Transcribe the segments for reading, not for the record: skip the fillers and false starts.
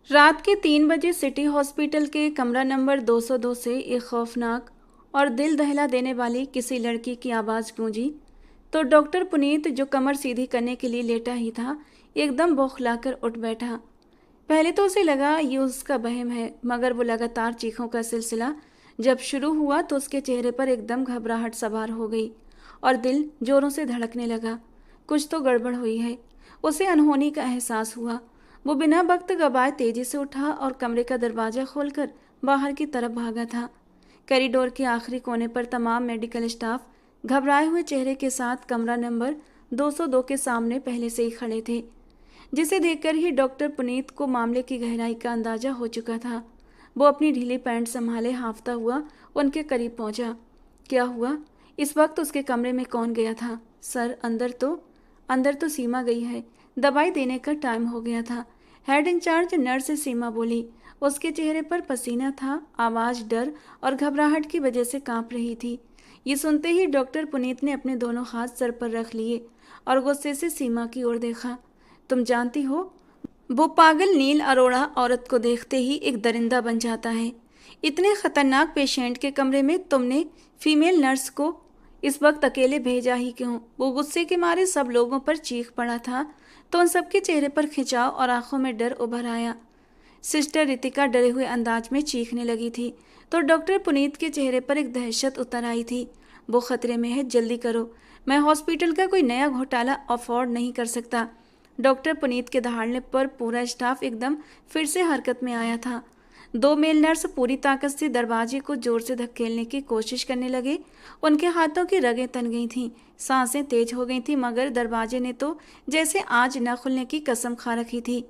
रात के 3 बजे सिटी हॉस्पिटल के कमरा नंबर 202 से एक खौफनाक और दिल दहला देने वाली किसी लड़की की आवाज़ गूंजी। तो डॉक्टर पुनीत, जो कमर सीधी करने के लिए लेटा ही था, एकदम बौखलाकर उठ बैठा। पहले तो उसे लगा ये उसका वहम है, मगर वो लगातार चीखों का सिलसिला जब शुरू हुआ तो उसके चेहरे पर एकदम घबराहट सवार हो गई और दिल जोरों से धड़कने लगा। कुछ तो गड़बड़ हुई है। उसे अनहोनी का एहसास हुआ। वो बिना वक्त गवाए तेजी से उठा और कमरे का दरवाजा खोलकर बाहर की तरफ भागा था। कॉरिडोर के आखिरी कोने पर तमाम मेडिकल स्टाफ घबराए हुए चेहरे के साथ कमरा नंबर 202 के सामने पहले से ही खड़े थे, जिसे देखकर ही डॉक्टर पुनीत को मामले की गहराई का अंदाजा हो चुका था। वो अपनी ढीली पैंट संभाले हांफता हुआ उनके करीब पहुंचा। क्या हुआ? इस वक्त उसके कमरे में कौन गया था? सर, अंदर तो सीमा गई है। दवाई देने का टाइम हो गया था। हेड इंचार्ज नर्स सीमा बोली। उसके चेहरे पर पसीना था, आवाज़ डर और घबराहट की वजह से कांप रही थी। ये सुनते ही डॉक्टर पुनीत ने अपने दोनों हाथ सर पर रख लिए और गुस्से से सीमा की ओर देखा। तुम जानती हो, वो पागल नील अरोड़ा औरत को देखते ही एक दरिंदा बन जाता है। इतने खतरनाक पेशेंट के कमरे में तुमने फीमेल नर्स को इस वक्त अकेले भेजा ही क्यों? वो गुस्से के मारे सब लोगों पर चीख पड़ा था तो उन सबके चेहरे पर खिंचाव और आंखों में डर उभर आया। सिस्टर रितिका डरे हुए अंदाज में चीखने लगी थी तो डॉक्टर पुनीत के चेहरे पर एक दहशत उतर आई थी। वो खतरे में है, जल्दी करो। मैं हॉस्पिटल का कोई नया घोटाला अफोर्ड नहीं कर सकता। डॉक्टर पुनीत के दहाड़ने पर पूरा स्टाफ एकदम फिर से हरकत में आया था। दो मेल नर्स पूरी ताकत से दरवाजे को जोर से धकेलने की कोशिश करने लगे। उनके हाथों की रगें तन गई थीं, सांसें तेज हो गई थीं, मगर दरवाजे ने तो जैसे आज न खुलने की कसम खा रखी थी।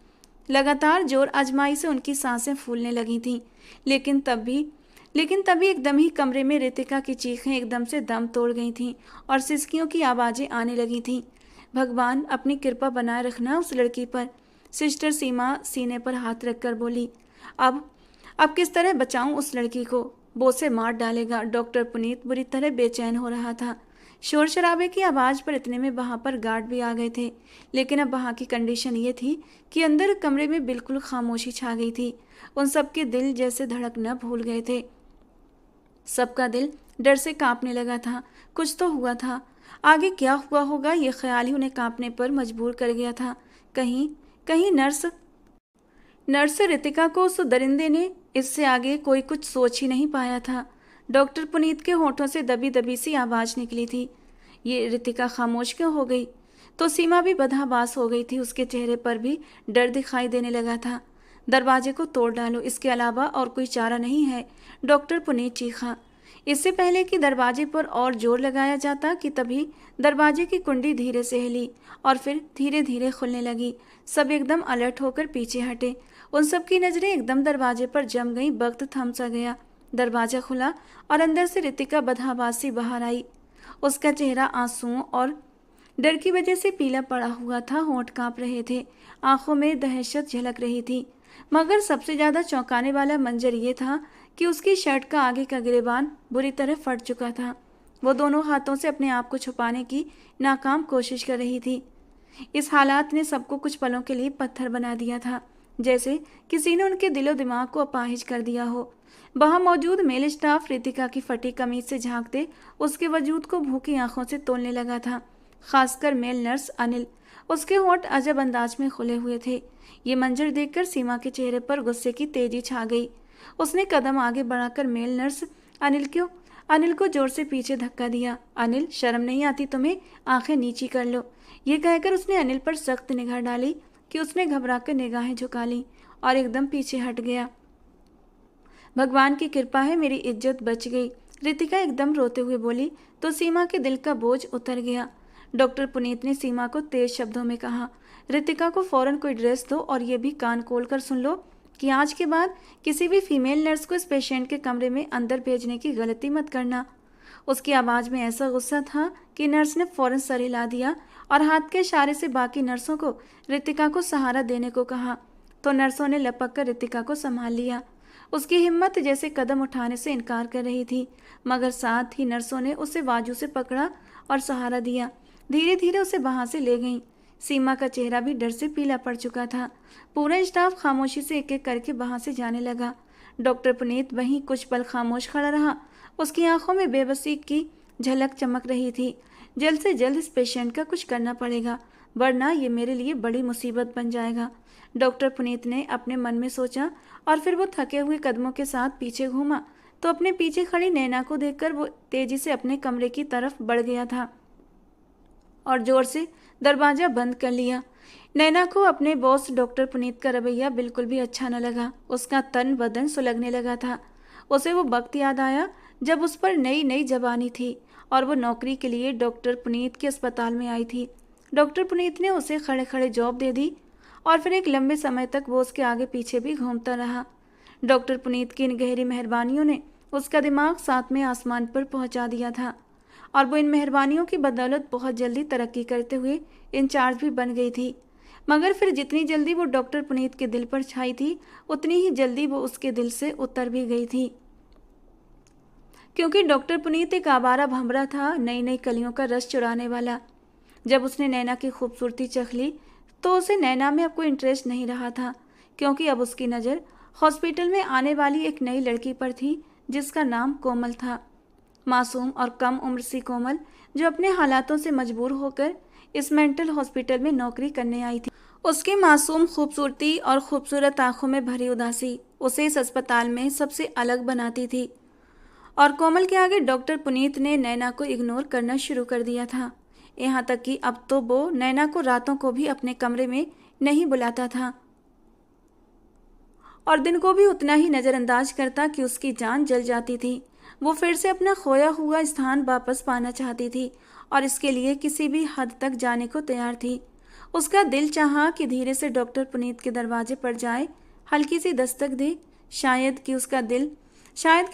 लगातार जोर आजमाई से उनकी सांसें फूलने लगी थीं। लेकिन तभी एकदम ही कमरे में रितिका की चीखें एकदम से दम तोड़ गई थीं और सिसकियों की आवाज़ें आने लगी थीं। भगवान, अपनी कृपा बनाए रखना उस लड़की पर। सिस्टर सीमा सीने पर हाथ रखकर बोली। अब अब किस तरह बचाऊं उस लड़की को? वो उसे मार डालेगा। डॉक्टर पुनीत बुरी तरह बेचैन हो रहा था। शोर शराबे की आवाज़ पर इतने में वहां पर गार्ड भी आ गए थे। लेकिन अब वहां की कंडीशन ये थी कि अंदर कमरे में बिल्कुल खामोशी छा गई थी। उन सबके दिल जैसे धड़कना भूल गए थे। सबका दिल डर से कांपने लगा था। कुछ तो हुआ था। आगे क्या हुआ होगा, ये ख्याल ही उन्हें कांपने पर मजबूर कर गया था। कहीं कहीं नर्स रितिका को उस दरिंदे ने इससे आगे कोई कुछ सोच ही नहीं पाया था। डॉक्टर पुनीत के होठों से दबी दबी सी आवाज़ निकली थी। ये रितिका खामोश क्यों हो गई? तो सीमा भी बदहवास हो गई थी। उसके चेहरे पर भी डर दिखाई देने लगा था। दरवाजे को तोड़ डालो, इसके अलावा और कोई चारा नहीं है। डॉक्टर पुनीत चीखा। इससे पहले कि दरवाजे पर और जोर लगाया जाता कि तभी दरवाजे की कुंडी धीरे से हिली और फिर धीरे धीरे खुलने लगी। सब एकदम अलर्ट होकर पीछे हटे। उन सब की नजरें एकदम दरवाजे पर जम गई। वक्त थम सा गया। दरवाजा खुला और अंदर से रितिका बदहवासी बाहर आई। उसका चेहरा आंसुओं और डर की वजह से पीला पड़ा हुआ था। होंठ कांप रहे थे, आंखों में दहशत झलक रही थी। मगर सबसे ज्यादा चौंकाने वाला मंजर ये था कि उसकी शर्ट का आगे का गिरेबान बुरी तरह फट चुका था। वो दोनों हाथों से अपने आप को छुपाने की नाकाम कोशिश कर रही थी। इस हालात ने सबको कुछ पलों के लिए पत्थर बना दिया था, जैसे किसी ने उनके दिलो दिमाग को अपाहिज कर दिया हो। वहां मौजूद मेल स्टाफ रितिका की फटी कमीज से झांकते उसके वजूद को भूखी आंखों से तोलने लगा था। खासकर मेल नर्स अनिल, उसके होंठ अजब अंदाज में खुले हुए थे। ये मंजर देखकर सीमा के चेहरे पर गुस्से की तेजी छा गई। उसने कदम आगे बढ़ाकर मेल नर्स अनिल को जोर से पीछे धक्का दिया। अनिल, शर्म नहीं आती तुम्हें? आंखें नीची कर लो। ये कहकर उसने अनिल पर सख्त निगाह डाली कि उसने घबराकर निगाहें झुका ली और एकदम पीछे हट गया। भगवान की कृपा है, मेरी इज्जत बच गई, रितिका एकदम रोते हुए बोली। तो सीमा के दिल का बोझ उतर गया। डॉक्टर पुनीत ने सीमा को तेज शब्दों में कहा, रितिका को फौरन कोई ड्रेस दो और ये भी कान खोल कर सुन लो कि आज के बाद किसी भी फीमेल नर्स को इस पेशेंट के कमरे में अंदर भेजने की गलती मत करना। उसकी आवाज़ में ऐसा गुस्सा था कि नर्स ने फौरन सर हिला दिया और हाथ के इशारे से बाकी नर्सों को रितिका को सहारा देने को कहा। तो नर्सों ने लपक कर रितिका को संभाल लिया। उसकी हिम्मत जैसे कदम उठाने से इनकार कर रही थी, मगर साथ ही नर्सों ने उसे बाजू से पकड़ा और सहारा दिया। धीरे धीरे उसे वहां से ले गईं। सीमा का चेहरा भी डर से पीला पड़ चुका था। पूरा स्टाफ खामोशी से एक एक करके वहां से जाने लगा। डॉक्टर पुनीत वहीं कुछ पल खामोश खड़ा रहा। उसकी आंखों में बेबसी की झलक चमक रही थी। जल्द से जल्द इस पेशेंट का कुछ करना पड़ेगा, वरना ये मेरे लिए बड़ी मुसीबत बन जाएगा। डॉक्टर पुनीत ने अपने मन में सोचा और फिर वो थके हुए कदमों के साथ पीछे घूमा तो अपने पीछे खड़ी नैना को देखकर वो तेजी से अपने कमरे की तरफ बढ़ गया था और जोर से दरवाजा बंद कर लिया। नैना को अपने बॉस डॉक्टर पुनीत का रवैया बिल्कुल भी अच्छा न लगा। उसका तन बदन सुलगने लगा था। उसे वो वक्त याद आया जब उस पर नई नई जवानी थी और वो नौकरी के लिए डॉक्टर पुनीत के अस्पताल में आई थी। डॉक्टर पुनीत ने उसे खड़े खड़े जॉब दे दी और फिर एक लंबे समय तक वो उसके आगे पीछे भी घूमता रहा। डॉक्टर पुनीत की इन गहरी मेहरबानियों ने उसका दिमाग सातवें आसमान पर पहुंचा दिया था और वो इन मेहरबानियों की बदौलत बहुत जल्दी तरक्की करते हुए इंचार्ज भी बन गई थी। मगर फिर जितनी जल्दी वो डॉक्टर पुनीत के दिल पर छाई थी, उतनी ही जल्दी वो उसके दिल से उतर भी गई थी, क्योंकि डॉक्टर पुनीत एक आवारा भंवरा था, नई नई कलियों का रस चुराने वाला। जब उसने नैना की खूबसूरती चख ली तो उसे नैना में अब कोई इंटरेस्ट नहीं रहा था, क्योंकि अब उसकी नज़र हॉस्पिटल में आने वाली एक नई लड़की पर थी जिसका नाम कोमल था। मासूम और कम उम्र सी कोमल, जो अपने हालातों से मजबूर होकर इस मेंटल हॉस्पिटल में नौकरी करने आई थी। उसकी मासूम खूबसूरती और खूबसूरत आंखों में भरी उदासी उसे इस अस्पताल में सबसे अलग बनाती थी और कोमल के आगे डॉक्टर पुनीत ने नैना को इग्नोर करना शुरू कर दिया था। यहाँ तक कि अब तो वो नैना को रातों को भी अपने कमरे में नहीं बुलाता था और दिन को भी उतना ही नज़रअंदाज करता कि उसकी जान जल जाती थी। वो फिर से अपना खोया हुआ स्थान वापस पाना चाहती थी और इसके लिए किसी भी हद तक जाने को तैयार थी। उसका दिल चाहा कि धीरे से डॉक्टर पुनीत के दरवाजे पर जाए, हल्की सी दस्तक दे, शायद कि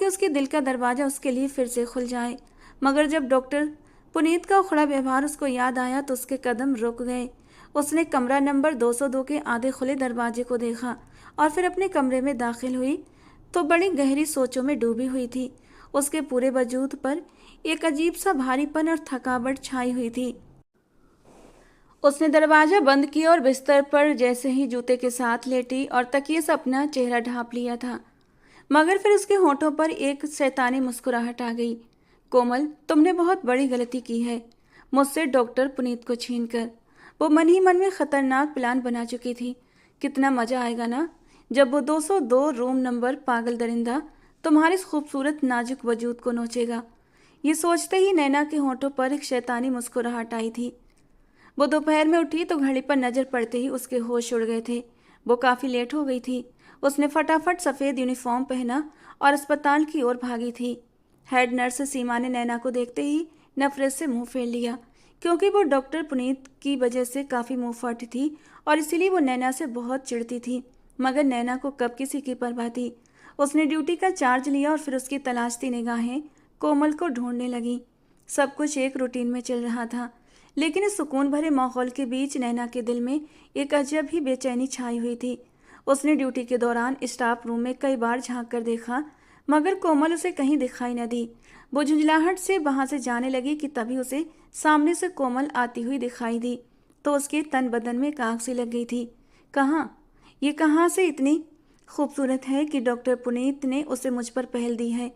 उसके दिल का दरवाज़ा उसके लिए फिर से खुल जाए। मगर जब डॉक्टर पुनीत का उखड़ा व्यवहार उसको याद आया तो उसके कदम रुक गए। उसने कमरा नंबर 202 के आधे खुले दरवाजे को देखा और फिर अपने कमरे में दाखिल हुई तो बड़ी गहरी सोचों में डूबी हुई थी। उसके पूरे वजूद पर एक अजीब सा भारीपन और थकावट छाई हुई थी। उसने दरवाज़ा बंद किया और बिस्तर पर जैसे ही जूते के साथ लेटी और तकिए से अपना चेहरा ढाँप लिया था, मगर फिर उसके होठों पर एक शैतानी मुस्कुराहट आ गई। कोमल, तुमने बहुत बड़ी गलती की है मुझसे डॉक्टर पुनीत को छीनकर। वो मन ही मन में खतरनाक प्लान बना चुकी थी। कितना मज़ा आएगा ना जब वो 202 रूम नंबर पागल दरिंदा तुम्हारे इस खूबसूरत नाजुक वजूद को नोचेगा। ये सोचते ही नैना के होठों पर एक शैतानी मुस्कुराहट आई थी। वो दोपहर में उठी तो घड़ी पर नज़र पड़ते ही उसके होश उड़ गए थे। वो काफ़ी लेट हो गई थी। उसने फटाफट सफ़ेद यूनिफॉर्म पहना और अस्पताल की ओर भागी थी। हेड नर्स सीमा ने नैना को देखते ही नफरत से मुंह फेर लिया, क्योंकि वो डॉक्टर पुनीत की वजह से काफ़ी मुंह फटी थी और इसीलिए वो नैना से बहुत चिढ़ती थी। मगर नैना को कब किसी की परवाह थी। उसने ड्यूटी का चार्ज लिया और फिर उसकी तलाशती निगाहें कोमल को ढूंढने लगी। सब कुछ एक रूटीन में चल रहा था, लेकिन इस सुकून भरे माहौल के बीच नैना के दिल में एक अजब ही बेचैनी छाई हुई थी। उसने ड्यूटी के दौरान स्टाफ रूम में कई बार झांक कर देखा, मगर कोमल उसे कहीं दिखाई न दी। वो झुंझलाहट से वहां से जाने लगी कि तभी उसे सामने से कोमल आती हुई दिखाई दी तो उसके तन बदन में आग सी लग गई थी। ये कहाँ से इतनी खूबसूरत है कि डॉक्टर पुनीत ने उसे मुझ पर पहल दी है।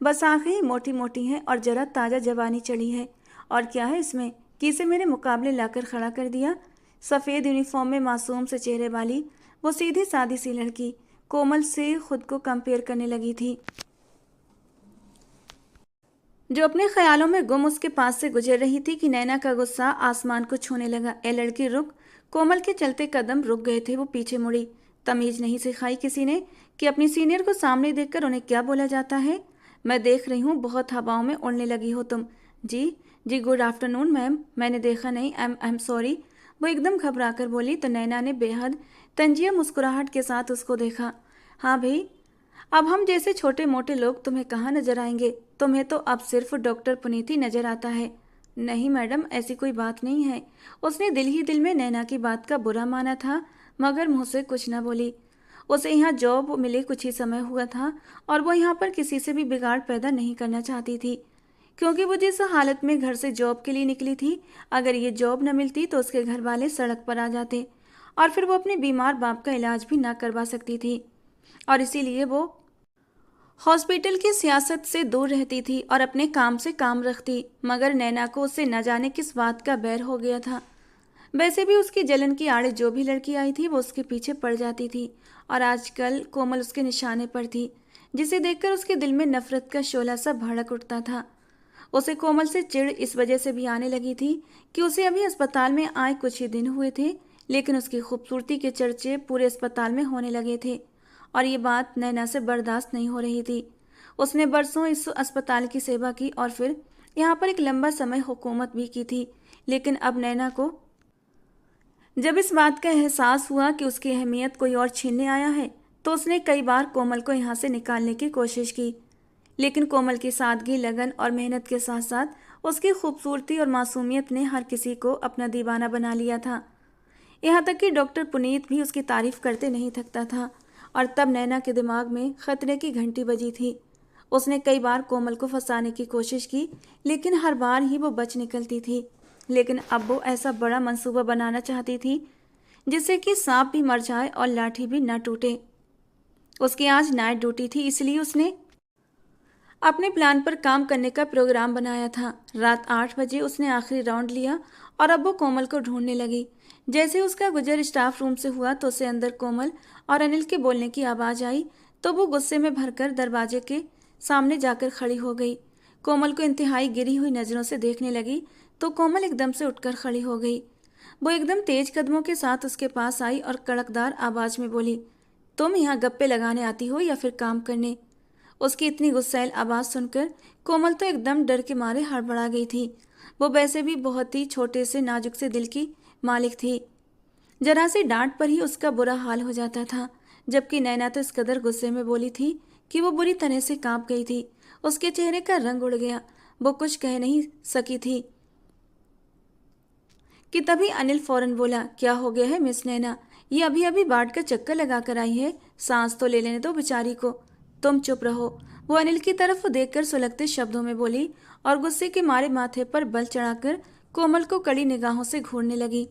बस आंखें मोटी मोटी हैं और जरा ताज़ा जवानी चढ़ी है, और क्या है इसमें कि इसे मेरे मुकाबले लाकर खड़ा कर दिया। सफ़ेद यूनिफॉर्म में मासूम से चेहरे वाली वो सीधी सादी सी लड़की कोमल से खुद को कंपेयर करने लगी थी, जो अपने ख्यालों में गुम उसके पास से गुजर रही थी कि नैना का गुस्सा आसमान को छूने लगा। ए लड़की रुक! कोमल के चलते कदम रुक गए थे। वो पीछे मुड़ी। तमीज नहीं सिखाई किसी ने कि अपनी सीनियर को सामने देखकर उन्हें क्या बोला जाता है। मैं देख रही हूँ बहुत हवाओं में उड़ने लगी हो तुम। जी गुड आफ्टरनून मैम, मैंने देखा नहीं, आई एम सॉरी। वो एकदम घबरा कर बोली तो नैना ने बेहद तंजिया मुस्कुराहट के साथ उसको देखा। हाँ भाई, अब हम जैसे छोटे मोटे लोग तुम्हें कहाँ नजर आएंगे। तुम्हें तो अब सिर्फ डॉक्टर पुनीत ही नजर आता है। नहीं मैडम, ऐसी कोई बात नहीं है। उसने दिल ही दिल में नैना की बात का बुरा माना था, मगर मुँह से कुछ न बोली। उसे यहाँ जॉब मिले कुछ ही समय हुआ था और वो यहाँ पर किसी से भी बिगाड़ पैदा नहीं करना चाहती थी। क्योंकि वो जिस हालत में घर से जॉब के लिए निकली थी, अगर ये जॉब न मिलती तो उसके घर वाले सड़क पर आ जाते और फिर वो अपने बीमार बाप का इलाज भी ना करवा सकती थी। और इसीलिए वो हॉस्पिटल की सियासत से दूर रहती थी और अपने काम से काम रखती। मगर नैना को उससे न जाने किस बात का बैर हो गया था। वैसे भी उसकी जलन की आड़े जो भी लड़की आई थी वो उसके पीछे पड़ जाती थी, और आजकल कोमल उसके निशाने पर थी, जिसे देखकर उसके दिल में नफरत का शोला सा भड़क उठता था। उसे कोमल से चिढ़ इस वजह से भी आने लगी थी कि उसे अभी अस्पताल में आए कुछ ही दिन हुए थे, लेकिन उसकी खूबसूरती के चर्चे पूरे अस्पताल में होने लगे थे और ये बात नैना से बर्दाश्त नहीं हो रही थी। उसने बरसों इस अस्पताल की सेवा की और फिर यहाँ पर एक लंबा समय हुकूमत भी की थी, लेकिन अब नैना को जब इस बात का एहसास हुआ कि उसकी अहमियत कोई और छीनने आया है, तो उसने कई बार कोमल को यहाँ से निकालने की कोशिश की। लेकिन कोमल की सादगी, लगन और मेहनत के साथ साथ उसकी खूबसूरती और मासूमियत ने हर किसी को अपना दीवाना बना लिया था। यहाँ तक कि डॉक्टर पुनीत भी उसकी तारीफ करते नहीं थकता था। और तब नैना के दिमाग में खतरे की घंटी बजी थी। उसने कई बार कोमल को फंसाने की कोशिश की, लेकिन हर बार ही वो बच निकलती थी। लेकिन अब वो ऐसा बड़ा मंसूबा बनाना चाहती थी जिससे कि सांप भी मर जाए और लाठी भी न टूटे। उसकी आज नाइट ड्यूटी थी, इसलिए उसने अपने प्लान पर काम करने का प्रोग्राम बनाया था। रात 8 बजे उसने आखिरी राउंड लिया और अब वो कोमल को ढूंढने लगी। जैसे उसका गुजर स्टाफ रूम से हुआ तो उसे अंदर कोमल और अनिल के बोलने की आवाज़ आई, तो वो गुस्से में भरकर दरवाजे के सामने जाकर खड़ी हो गई। कोमल को इंतहाई गिरी हुई नज़रों से देखने लगी तो कोमल एकदम से उठकर खड़ी हो गई। वो एकदम तेज कदमों के साथ उसके पास आई और कड़कदार आवाज़ में बोली, तुम यहाँ गप्पे लगाने आती हो या फिर काम करने? उसकी इतनी गुस्सैल आवाज़ सुनकर कोमल तो एकदम डर के मारे हड़बड़ा गई थी। वो वैसे भी बहुत ही छोटे से नाजुक से दिल की मालिक थी। जरा सी डांट पर ही उसका बुरा हाल हो जाता था, जबकि नैना तो इस कदर गुस्से में बोली थी कि वो बुरी तरह से कांप गई थी। उसके चेहरे का रंग उड़ गया। वो कुछ कह नहीं सकी थी कि तभी अनिल फौरन बोला, क्या हो गया है मिस नैना? ये अभी अभी बाट का चक्कर लगा कर आई है, सांस तो ले लेने दो बेचारी को। तुम चुप रहो, वो अनिल की तरफ देखकर सुलगते शब्दों में बोली और गुस्से के मारे माथे पर बल चढ़ाकर कोमल को कड़ी निगाहों से घूरने लगी।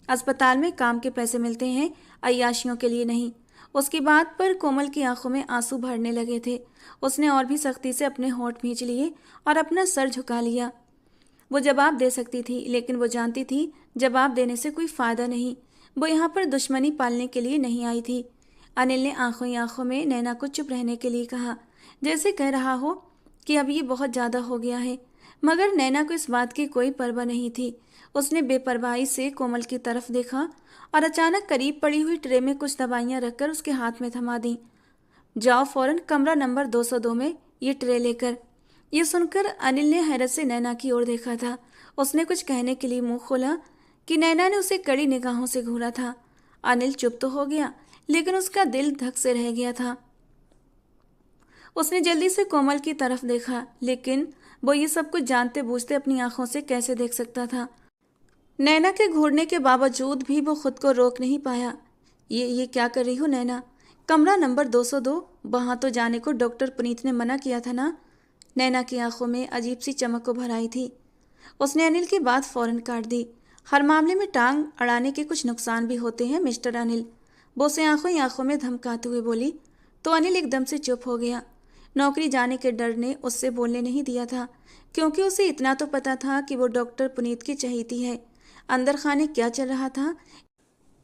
अस्पताल में काम के पैसे मिलते हैं, अय्याशियों के लिए नहीं। उसकी बात पर कोमल की आंखों में आंसू भरने लगे थे। उसने और भी सख्ती से अपने होंठ भींच लिए और अपना सर झुका लिया। वो जवाब दे सकती थी, लेकिन वो जानती थी जवाब देने से कोई फायदा नहीं। वो यहाँ पर दुश्मनी पालने के लिए नहीं आई थी। अनिल ने आंखों ही आंखों में नैना को चुप रहने के लिए कहा, जैसे कह रहा हो कि अब ये बहुत ज़्यादा हो गया है। मगर नैना को इस बात की कोई परवाह नहीं थी। उसने बेपरवाही से कोमल की तरफ देखा और अचानक करीब पड़ी हुई ट्रे में कुछ दवाइयाँ रखकर उसके हाथ में थमा दी। जाओ फौरन कमरा नंबर 202 में ये ट्रे लेकर। ये सुनकर अनिल ने हैरत से नैना की ओर देखा था। उसने कुछ कहने के लिए मुंह खोला कि नैना ने उसे कड़ी निगाहों से घूरा था। अनिल चुप तो हो गया, लेकिन उसका दिल धक से रह गया था। उसने जल्दी से कोमल की तरफ देखा, लेकिन वो ये सब कुछ जानते बूझते अपनी आंखों से कैसे देख सकता था। नैना के घूरने के बावजूद भी वो खुद को रोक नहीं पाया। ये क्या कर रही हो नैना? कमरा नंबर 202, वहाँ तो जाने को डॉक्टर पुनीत ने मना किया था ना? नैना की आंखों में अजीब सी चमक उभर आई थी। उसने अनिल की बात फौरन काट दी। हर मामले में टांग अड़ाने के कुछ नुकसान भी होते हैं मिस्टर अनिल। वो उसे आंखों ही आंखों में धमकाते हुए बोली। तो अनिल एकदम से चुप हो गया। नौकरी जाने के डर ने उससे बोलने नहीं दिया था, क्योंकि उसे इतना तो पता था कि वो डॉक्टर पुनीत की चहेती है। अंदर खाने क्या चल रहा था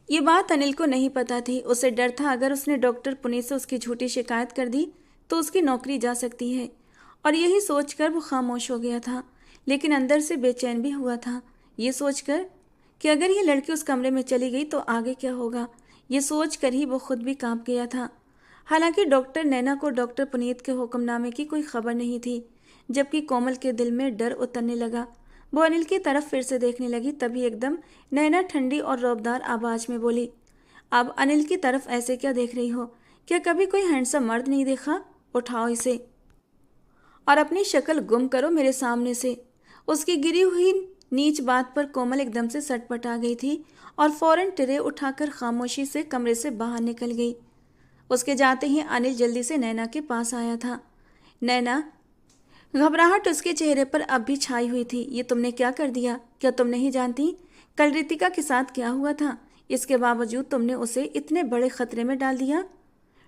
ये बात अनिल को नहीं पता थी। उसे डर था अगर उसने डॉक्टर पुनीत से उसकी झूठी शिकायत कर दी तो उसकी नौकरी जा सकती है, और यही सोचकर वो खामोश हो गया था। लेकिन अंदर से बेचैन भी हुआ था, ये सोचकर कि अगर ये लड़की उस कमरे में चली गई तो आगे क्या होगा। ये सोच कर ही वो खुद भी कांप गया था। हालांकि डॉक्टर नैना को डॉक्टर पुनीत के हुक्मनामे की कोई खबर नहीं थी। जबकि कोमल के दिल में डर उतरने लगा। वो अनिल की तरफ फिर से देखने लगी, तभी एकदम नैना ठंडी और रौबदार आवाज में बोली, अब अनिल की तरफ ऐसे क्या देख रही हो? क्या कभी कोई हैंडसम मर्द नहीं देखा? उठाओ इसे और अपनी शक्ल गुम करो मेरे सामने से। उसकी गिरी हुई नीच बात पर कोमल एकदम से सटपटा गई थी और फौरन ट्रे उठाकर खामोशी से कमरे से बाहर निकल गई। उसके जाते ही अनिल जल्दी से नैना के पास आया था। नैना घबराहट उसके चेहरे पर अब भी छाई हुई थी। ये तुमने क्या कर दिया? क्या तुम नहीं जानती कल रितिका के साथ क्या हुआ था? इसके बावजूद तुमने उसे इतने बड़े खतरे में डाल दिया।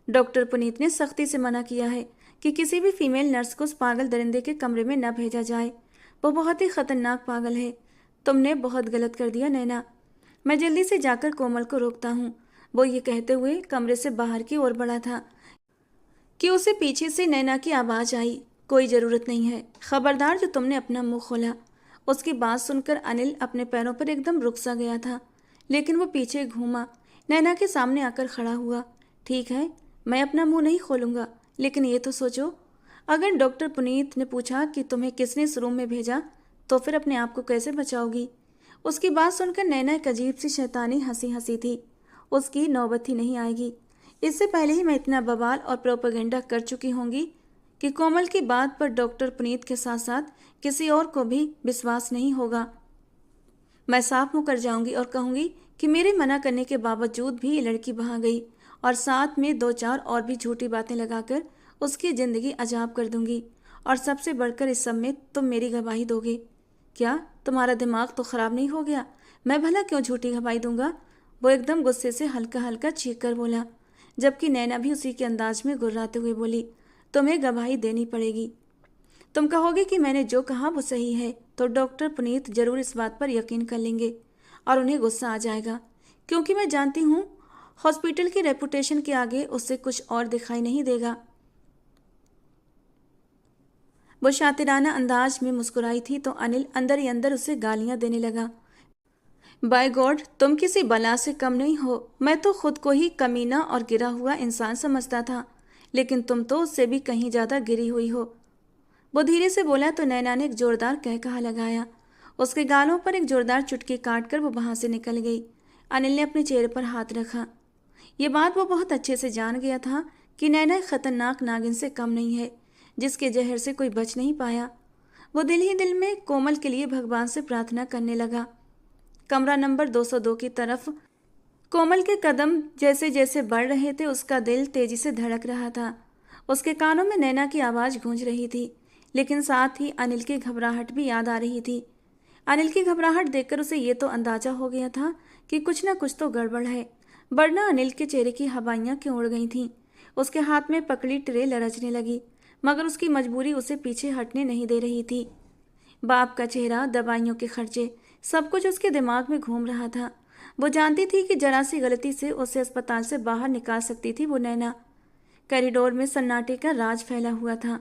डॉक्टर पुनीत ने सख्ती से मना किया है कि किसी भी फीमेल नर्स को उस पागल दरिंदे के कमरे में न भेजा जाए। वो बहुत ही खतरनाक पागल है। तुमने बहुत गलत कर दिया नैना। मैं जल्दी से जाकर कोमल को रोकता हूँ। वो ये कहते हुए कमरे से बाहर की ओर बढ़ा था कि उसे पीछे से नैना की आवाज़ आई, कोई ज़रूरत नहीं है, खबरदार जो तुमने अपना मुंह खोला। उसकी बात सुनकर अनिल अपने पैरों पर एकदम रुक सा गया था, लेकिन वो पीछे घूमा, नैना के सामने आकर खड़ा हुआ। ठीक है, मैं अपना मुंह नहीं खोलूँगा, लेकिन ये तो सोचो, अगर डॉक्टर पुनीत ने पूछा कि तुम्हें किसने इस रूम में भेजा, तो फिर अपने आप को कैसे बचाओगी? उसकी बात सुनकर नैना एक अजीब सी शैतानी हंसी हंसी थी। उसकी नौबत ही नहीं आएगी। इससे पहले ही मैं इतना बवाल और प्रोपेगेंडा कर चुकी होंगी कि कोमल की बात पर डॉक्टर पुनीत के साथ साथ किसी और को भी विश्वास नहीं होगा। मैं साफ मुंह कर जाऊंगी और कहूंगी कि मेरे मना करने के बावजूद भी ये लड़की वहां गई, और साथ में दो चार और भी झूठी बातें लगाकर उसकी ज़िंदगी अजाब कर दूंगी। और सबसे बढ़कर इस सब में तुम मेरी गवाही दोगे। क्या तुम्हारा दिमाग तो ख़राब नहीं हो गया? मैं भला क्यों झूठी गवाही दूंगा? वो एकदम गुस्से से हल्का हल्का चीख कर बोला, जबकि नैना भी उसी के अंदाज में गुर्राते हुए बोली, तुम्हें गवाही देनी पड़ेगी। तुम कहोगे कि मैंने जो कहा वो सही है, तो डॉक्टर पुनीत जरूर इस बात पर यकीन कर लेंगे और उन्हें गुस्सा आ जाएगा, क्योंकि मैं जानती हूँ हॉस्पिटल की रेपुटेशन के आगे उससे कुछ और दिखाई नहीं देगा। वो शातिराना अंदाज में मुस्कुराई थी तो अनिल अंदर ही अंदर उसे गालियां देने लगा। बाय गॉड, तुम किसी बला से कम नहीं हो। मैं तो खुद को ही कमीना और गिरा हुआ इंसान समझता था, लेकिन तुम तो उससे भी कहीं ज़्यादा गिरी हुई हो। वो धीरे से बोला तो नैना ने एक जोरदार कहकहा लगाया। उसके गालों पर एक जोरदार चुटकी काटकर वो वहां से निकल गई। अनिल ने अपने चेहरे पर हाथ रखा। ये बात वो बहुत अच्छे से जान गया था कि नैना एक खतरनाक नागिन से कम नहीं है, जिसके जहर से कोई बच नहीं पाया। वो दिल ही दिल में कोमल के लिए भगवान से प्रार्थना करने लगा। कमरा नंबर 202 की तरफ कोमल के कदम जैसे जैसे बढ़ रहे थे, उसका दिल तेजी से धड़क रहा था। उसके कानों में नैना की आवाज़ गूंज रही थी, लेकिन साथ ही अनिल की घबराहट भी याद आ रही थी। अनिल की घबराहट देखकर उसे ये तो अंदाजा हो गया था कि कुछ ना कुछ तो गड़बड़ है, वरना अनिल के चेहरे की हवाइयाँ क्यों उड़ गई थीं। उसके हाथ में पकड़ी ट्रे लरचने लगी, मगर उसकी मजबूरी उसे पीछे हटने नहीं दे रही थी। बाप का चेहरा, दवाइयों के खर्चे, सब कुछ उसके दिमाग में घूम रहा था। वो जानती थी कि जरा सी गलती से उसे अस्पताल से बाहर निकाल सकती थी वो नैना। कॉरिडोर में सन्नाटे का राज फैला हुआ था।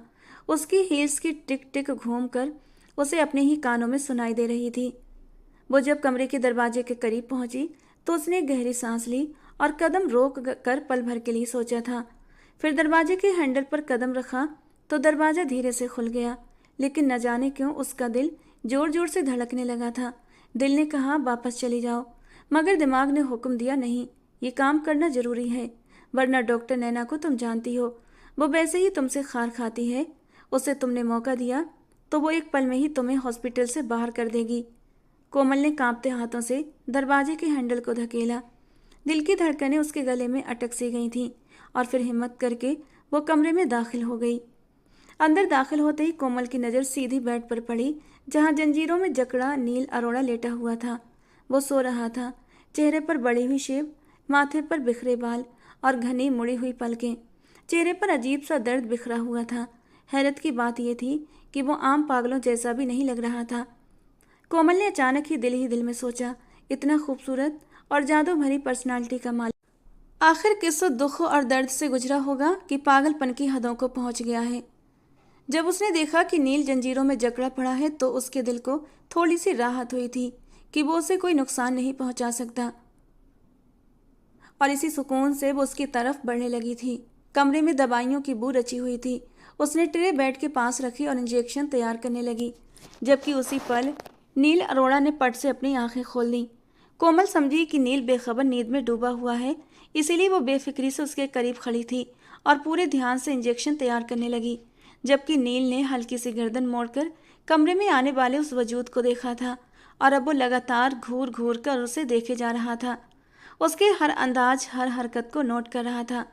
उसकी हील्स की टिक टिक घूमकर उसे अपने ही कानों में सुनाई दे रही थी। वो जब कमरे के दरवाजे के करीब पहुंची तो उसने गहरी सांस ली और कदम रोक कर पल भर के लिए सोचा था। फिर दरवाजे के हैंडल पर कदम रखा तो दरवाज़ा धीरे से खुल गया, लेकिन न जाने क्यों उसका दिल जोर जोर से धड़कने लगा था। दिल ने कहा वापस चली जाओ, मगर दिमाग ने हुक्म दिया नहीं, ये काम करना जरूरी है, वरना डॉक्टर नैना को तुम जानती हो, वो वैसे ही तुमसे खार खाती है। उसे तुमने मौका दिया तो वो एक पल में ही तुम्हें हॉस्पिटल से बाहर कर देगी। कोमल ने कांपते हाथों से दरवाजे के हैंडल को धकेला। दिल की धड़कनें उसके गले में अटक सी गई थीं और फिर हिम्मत करके वो कमरे में दाखिल हो गई। अंदर दाखिल होते ही कोमल की नज़र सीधी बेड पर पड़ी, जहां जंजीरों में जकड़ा नील अरोड़ा लेटा हुआ था। वो सो रहा था, चेहरे पर बड़ी हुई शेव, माथे पर बिखरे बाल और घनी मुड़ी हुई पलकें। चेहरे पर अजीब सा दर्द बिखरा हुआ था। हैरत की बात यह थी कि वो आम पागलों जैसा भी नहीं लग रहा था। कोमल ने अचानक ही दिल में सोचा, इतना खूबसूरत और जादू भरी पर्सनालिटी का मालिक आखिर किस दुख और दर्द से गुजरा होगा कि पागलपन की हदों को पहुंच गया है। जब उसने देखा कि नील जंजीरों में जकड़ा पड़ा है तो उसके दिल को थोड़ी सी राहत हुई थी कि वो उसे कोई नुकसान नहीं पहुंचा सकता, और इसी सुकून से वो उसकी तरफ बढ़ने लगी थी। कमरे में दवाइयों की बू रची हुई थी। उसने ट्रे बेड के पास रखी और इंजेक्शन तैयार करने लगी, जबकि उसी पल नील अरोड़ा ने पट से अपनी आंखें खोल दी। कोमल समझी कि नील बेखबर नींद में डूबा हुआ है, इसीलिए वो बेफिक्री से उसके करीब खड़ी थी और पूरे ध्यान से इंजेक्शन तैयार करने लगी, जबकि नील ने हल्की सी गर्दन मोड़कर कमरे में आने वाले उस वजूद को देखा था और अब वो लगातार घूर घूर कर उसे देखे जा रहा था। उसके हर अंदाज, हर हरकत को नोट कर रहा था।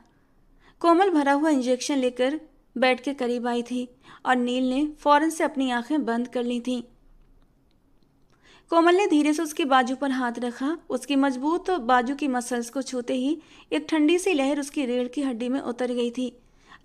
कोमल भरा हुआ इंजेक्शन लेकर बेड के करीब आई थी और नील ने फौरन से अपनी आंखें बंद कर ली थीं। कोमल ने धीरे से उसके बाजू पर हाथ रखा। उसकी मजबूत बाजू की मसल्स को छूते ही एक ठंडी सी लहर उसकी रीढ़ की हड्डी में उतर गई थी।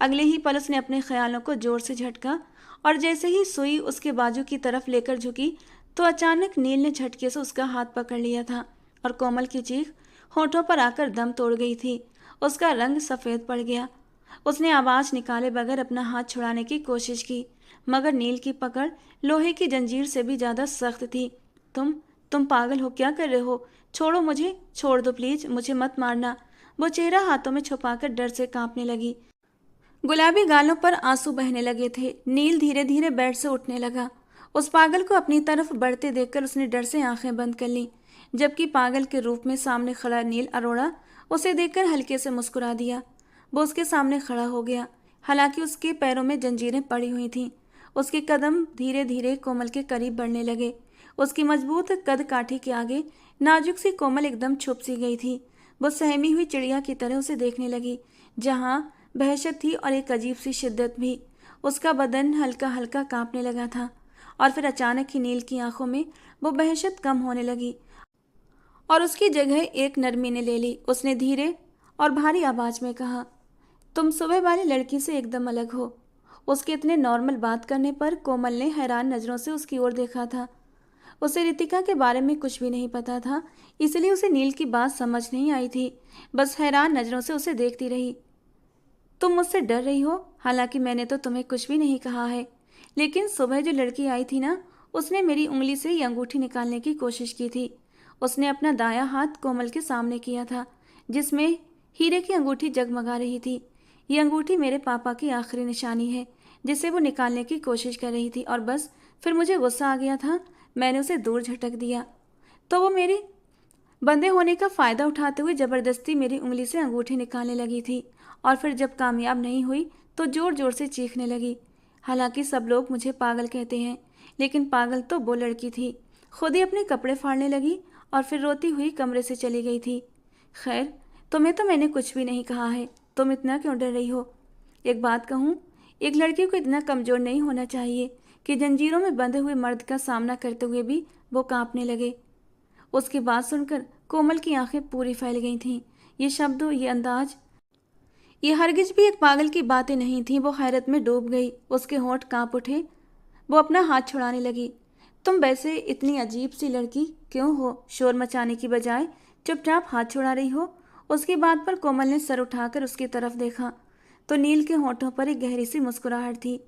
अगले ही पल उसने अपने ख्यालों को जोर से झटका और जैसे ही सुई उसके बाजू की तरफ लेकर झुकी तो अचानक नील ने झटके से उसका हाथ पकड़ लिया था और कोमल की चीख होठों पर आकर दम तोड़ गई थी। उसका रंग सफ़ेद पड़ गया। उसने आवाज़ निकाले बगैर अपना हाथ छुड़ाने की कोशिश की, मगर नील की पकड़ लोहे की जंजीर से भी ज़्यादा सख्त थी। तुम पागल हो? क्या कर रहे हो? छोड़ो मुझे, छोड़ दो प्लीज, मुझे मत मारना। वो चेहरा हाथों में छुपाकर डर से कांपने लगी। गुलाबी गालों पर आंसू बहने लगे थे। नील धीरे धीरे बेड से उठने लगा। उस पागल को अपनी तरफ बढ़ते देखकर उसने डर से आंखें बंद कर लीं, जबकि पागल के रूप में सामने खड़ा नील अरोड़ा उसे देखकर हल्के से मुस्कुरा दिया। वो उसके सामने खड़ा हो गया, हालांकि उसके पैरों में जंजीरें पड़ी हुई थीं। उसके कदम धीरे धीरे कोमल के करीब बढ़ने लगे। उसकी मजबूत कद काठी के आगे नाजुक सी कोमल एकदम छुप सी गई थी। वो सहमी हुई चिड़िया की तरह उसे देखने लगी, जहाँ वहशत थी और एक अजीब सी शिद्दत भी। उसका बदन हल्का हल्का कांपने लगा था और फिर अचानक ही नील की आंखों में वो वहशत कम होने लगी और उसकी जगह एक नरमी ने ले ली। उसने धीरे और भारी आवाज में कहा, तुम सुबह वाली लड़की से एकदम अलग हो। उसके इतने नॉर्मल बात करने पर कोमल ने हैरान नज़रों से उसकी ओर देखा था। उसे रितिका के बारे में कुछ भी नहीं पता था, इसलिए उसे नील की बात समझ नहीं आई थी। बस हैरान नज़रों से उसे देखती रही। तुम मुझसे डर रही हो? हालांकि मैंने तो तुम्हें कुछ भी नहीं कहा है, लेकिन सुबह जो लड़की आई थी ना, उसने मेरी उंगली से ये अंगूठी निकालने की कोशिश की थी। उसने अपना दायां हाथ कोमल के सामने किया था, जिसमें हीरे की अंगूठी जगमगा रही थी। ये अंगूठी मेरे पापा की आखिरी निशानी है, जिसे वो निकालने की कोशिश कर रही थी, और बस फिर मुझे गुस्सा आ गया था। मैंने उसे दूर झटक दिया, तो वो मेरे बंदे होने का फ़ायदा उठाते हुए ज़बरदस्ती मेरी उंगली से अंगूठी निकालने लगी थी, और फिर जब कामयाब नहीं हुई तो ज़ोर ज़ोर से चीखने लगी। हालांकि सब लोग मुझे पागल कहते हैं, लेकिन पागल तो वो लड़की थी। खुद ही अपने कपड़े फाड़ने लगी और फिर रोती हुई कमरे से चली गई थी। खैर, तुम्हें तो मैंने कुछ भी नहीं कहा है, तुम इतना क्यों डर रही हो? एक बात कहूँ, एक लड़की को इतना कमज़ोर नहीं होना चाहिए कि जंजीरों में बंधे हुए मर्द का सामना करते हुए भी वो कांपने लगे। उसकी बात सुनकर कोमल की आंखें पूरी फैल गई थीं। ये शब्द, ये अंदाज, ये हरगिज भी एक पागल की बातें नहीं थीं। वो हैरत में डूब गई। उसके होंठ कांप उठे। वो अपना हाथ छुड़ाने लगी। तुम वैसे इतनी अजीब सी लड़की क्यों हो? शोर मचाने की बजाय चुपचाप हाथ छुड़ा रही हो। उसकी बात पर कोमल ने सर उठाकर उसकी तरफ देखा तो नील के होठों पर एक गहरी सी मुस्कुराहट थी।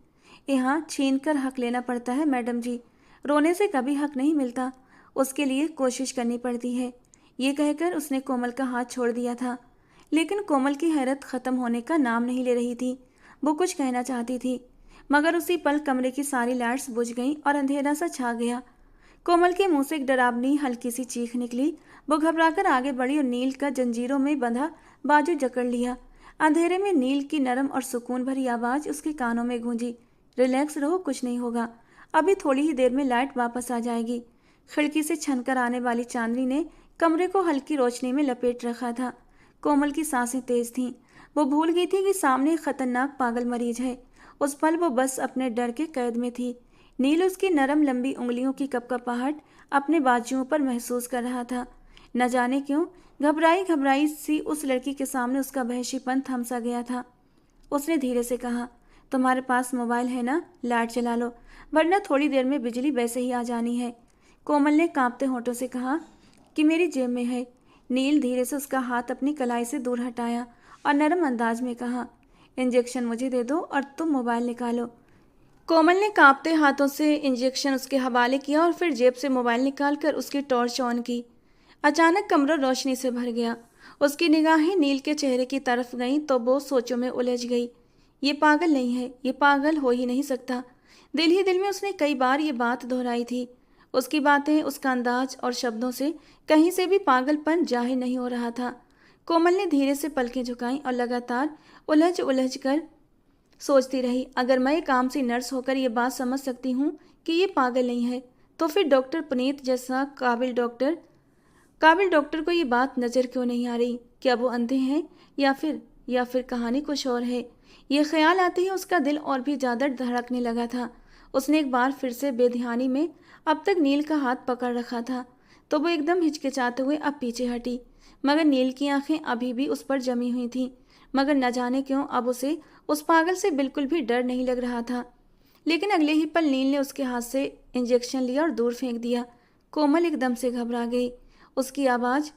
यहाँ छीन कर हक लेना पड़ता है मैडम जी, रोने से कभी हक नहीं मिलता, उसके लिए कोशिश करनी पड़ती है। ये कहकर उसने कोमल का हाथ छोड़ दिया था, लेकिन कोमल की हैरत ख़त्म होने का नाम नहीं ले रही थी। वो कुछ कहना चाहती थी, मगर उसी पल कमरे की सारी लाइट्स बुझ गईं और अंधेरा सा छा गया। कोमल के मुंह से एक डरावनी हल्की सी चीख निकली। वो घबराकर आगे बढ़ी और नील का जंजीरों में बंधा बाजू जकड़ लिया। अंधेरे में नील की नरम और सुकून भरी आवाज़ उसके कानों में गूंजी, रिलैक्स रहो, कुछ नहीं होगा, अभी थोड़ी ही देर में लाइट वापस आ जाएगी। खिड़की से छनकर आने वाली चांदनी ने कमरे को हल्की रोशनी में लपेट रखा था। कोमल की सांसें तेज थीं। वो भूल गई थी कि सामने एक खतरनाक पागल मरीज है। उस पल वो बस अपने डर के कैद में थी। नील उसकी नरम लंबी उंगलियों की कपकपाहट अपने बाजुओं पर महसूस कर रहा था। न जाने क्यों घबराई घबराई सी उस लड़की के सामने उसका वहशीपन थम सा गया था। उसने धीरे से कहा, तुम्हारे पास मोबाइल है ना? लाइट जला लो, वरना थोड़ी देर में बिजली वैसे ही आ जानी है। कोमल ने कांपते होठों से कहा कि मेरी जेब में है। नील धीरे से उसका हाथ अपनी कलाई से दूर हटाया और नरम अंदाज में कहा, इंजेक्शन मुझे दे दो और तुम मोबाइल निकालो। कोमल ने कांपते हाथों से इंजेक्शन उसके हवाले किया और फिर जेब से मोबाइल निकालकर उसकी टॉर्च ऑन की। अचानक कमरा रोशनी से भर गया। उसकी निगाहें नील के चेहरे की तरफ गईं तो वो सोचों में उलझ गई। ये पागल नहीं है, ये पागल हो ही नहीं सकता। दिल ही दिल में उसने कई बार ये बात दोहराई थी। उसकी बातें, उसका अंदाज और शब्दों से कहीं से भी पागलपन जाहिर नहीं हो रहा था। कोमल ने धीरे से पलकें झुकाईं और लगातार उलझ उलझ कर सोचती रही, अगर मैं एक आम सी नर्स होकर ये बात समझ सकती हूँ कि ये पागल नहीं है, तो फिर डॉक्टर पुनीत जैसा काबिल डॉक्टर को ये बात नज़र क्यों नहीं आ रही? क्या वो अंधे हैं या फिर या फिर कहानी कुछ और है। ये ख्याल आते ही उसका दिल और भी ज़्यादा धड़कने लगा था। उसने एक बार फिर से बेध्यानी में अब तक नील का हाथ पकड़ रखा था, तो वो एकदम हिचकिचाते हुए अब पीछे हटी। मगर नील की आंखें अभी भी उस पर जमी हुई थीं। मगर न जाने क्यों अब उसे उस पागल से बिल्कुल भी डर नहीं लग रहा था। लेकिन अगले ही पल नील ने उसके हाथ से इंजेक्शन लिया और दूर फेंक दिया। कोमल एकदम से घबरा गई। उसकी आवाज़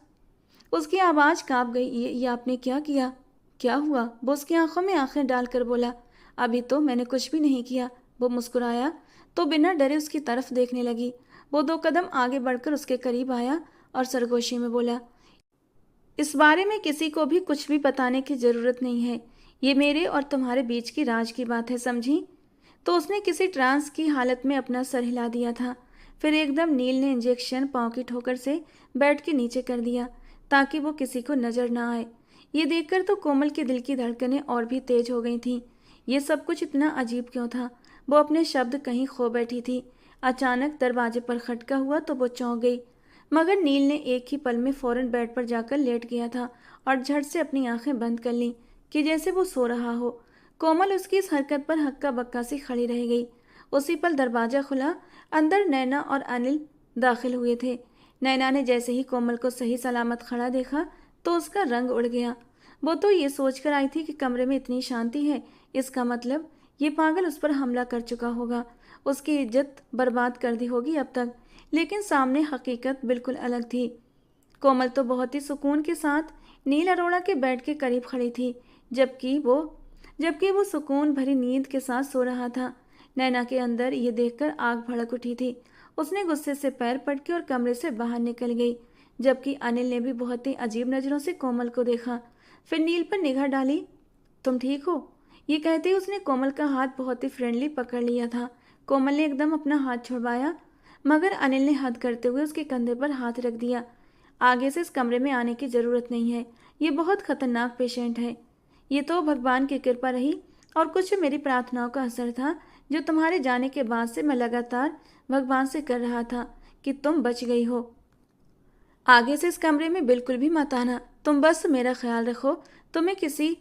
उसकी आवाज़ काँप गई। ये आपने क्या किया? क्या हुआ? वो उसकी आंखों में आंखें डालकर बोला। अभी तो मैंने कुछ भी नहीं किया। वो मुस्कुराया तो बिना डरे उसकी तरफ देखने लगी। वो 2 कदम आगे बढ़कर उसके करीब आया और सरगोशी में बोला, इस बारे में किसी को भी कुछ भी बताने की ज़रूरत नहीं है। ये मेरे और तुम्हारे बीच की राज की बात है, समझी? तो उसने किसी ट्रांस की हालत में अपना सर हिला दिया था। फिर एकदम नील ने इंजेक्शन पाँव की ठोकर से बेड के नीचे कर दिया ताकि वो किसी को नजर ना आए। ये देखकर तो कोमल के दिल की धड़कनें और भी तेज हो गई थीं। ये सब कुछ इतना अजीब क्यों था? वो अपने शब्द कहीं खो बैठी थी। अचानक दरवाजे पर खटका हुआ तो वो चौंक गई। मगर नील ने एक ही पल में फौरन बेड पर जाकर लेट गया था और झट से अपनी आंखें बंद कर लीं कि जैसे वो सो रहा हो। कोमल उसकी इस हरकत पर हक्का बक्का सी खड़ी रह गई। उसी पल दरवाजा खुला। अंदर नैना और अनिल दाखिल हुए थे। नैना ने जैसे ही कोमल को सही सलामत खड़ा देखा तो उसका रंग उड़ गया। वो तो ये सोचकर आई थी कि कमरे में इतनी शांति है, इसका मतलब ये पागल उस पर हमला कर चुका होगा, उसकी इज्जत बर्बाद कर दी होगी अब तक। लेकिन सामने हकीकत बिल्कुल अलग थी। कोमल तो बहुत ही सुकून के साथ नील अरोड़ा के बेड के करीब खड़ी थी, जबकि वो सुकून भरी नींद के साथ सो रहा था। नैना के अंदर ये देखकर आग भड़क उठी थी। उसने गुस्से से पैर पटके और कमरे से बाहर निकल गई, जबकि अनिल ने भी बहुत ही अजीब नज़रों से कोमल को देखा। फिर नील पर निगाह डाली। तुम ठीक हो? ये कहते ही उसने कोमल का हाथ बहुत ही फ्रेंडली पकड़ लिया था। कोमल ने एकदम अपना हाथ छुड़वाया, मगर अनिल ने हद करते हुए उसके कंधे पर हाथ रख दिया। आगे से इस कमरे में आने की ज़रूरत नहीं है। ये बहुत खतरनाक पेशेंट है। ये तो भगवान की कृपा रही और कुछ मेरी प्रार्थनाओं का असर था, जो तुम्हारे जाने के बाद से मैं लगातार भगवान से कर रहा था कि तुम बच गई हो। आगे से इस कमरे में बिल्कुल भी मत आना। तुम बस मेरा ख्याल रखो। तुम्हें किसी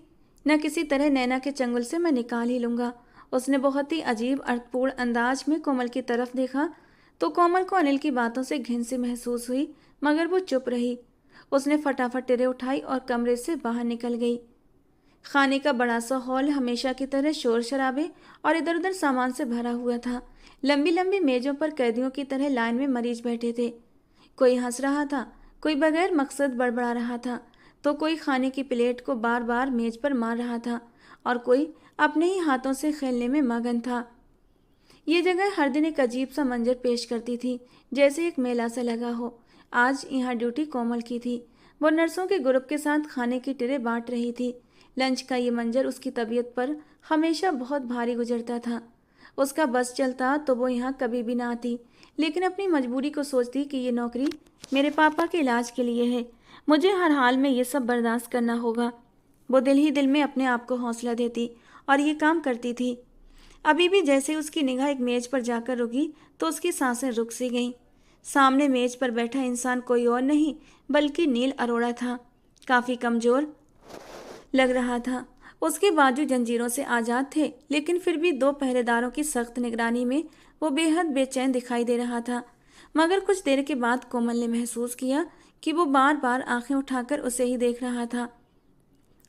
न किसी तरह नैना के चंगुल से मैं निकाल ही लूँगा। उसने बहुत ही अजीब अर्थपूर्ण अंदाज में कोमल की तरफ देखा तो कोमल को अनिल की बातों से घिन सी महसूस हुई, मगर वो चुप रही। उसने फटाफट टिरे उठाई और कमरे से बाहर निकल गई। खाने का बड़ा सा हॉल हमेशा की तरह शोर शराबे और इधर उधर सामान से भरा हुआ था। लंबी लंबी मेजों पर कैदियों की तरह लाइन में मरीज बैठे थे। कोई हंस रहा था, कोई बगैर मकसद बड़बड़ा रहा था, तो कोई खाने की प्लेट को बार बार मेज पर मार रहा था और कोई अपने ही हाथों से खेलने में मगन था। ये जगह हर दिन एक अजीब सा मंजर पेश करती थी, जैसे एक मेला सा लगा हो। आज यहाँ ड्यूटी कोमल की थी। वो नर्सों के ग्रुप के साथ खाने की टिरे बांट रही थी। लंच का ये मंजर उसकी तबीयत पर हमेशा बहुत भारी गुजरता था। उसका बस चलता तो वो यहाँ कभी भी ना आती, लेकिन अपनी मजबूरी को सोचती कि ये नौकरी मेरे पापा के इलाज के लिए है। मुझे हर हाल में ये सब बर्दाश्त करना होगा। वो दिल ही दिल में अपने आप को हौसला देती और ये काम करती थी। अभी भी जैसे उसकी निगाह एक मेज पर जाकर रुकी तो उसकी सांसें रुक सी गईं। सामने मेज पर बैठा इंसान कोई और नहीं बल्कि नील अरोड़ा था। काफ़ी कमज़ोर लग रहा था। उसके बाजू जंजीरों से आज़ाद थे, लेकिन फिर भी 2 पहरेदारों की सख्त निगरानी में वो बेहद बेचैन दिखाई दे रहा था। मगर कुछ देर के बाद कोमल ने महसूस किया कि वो बार बार आंखें उठाकर उसे ही देख रहा था।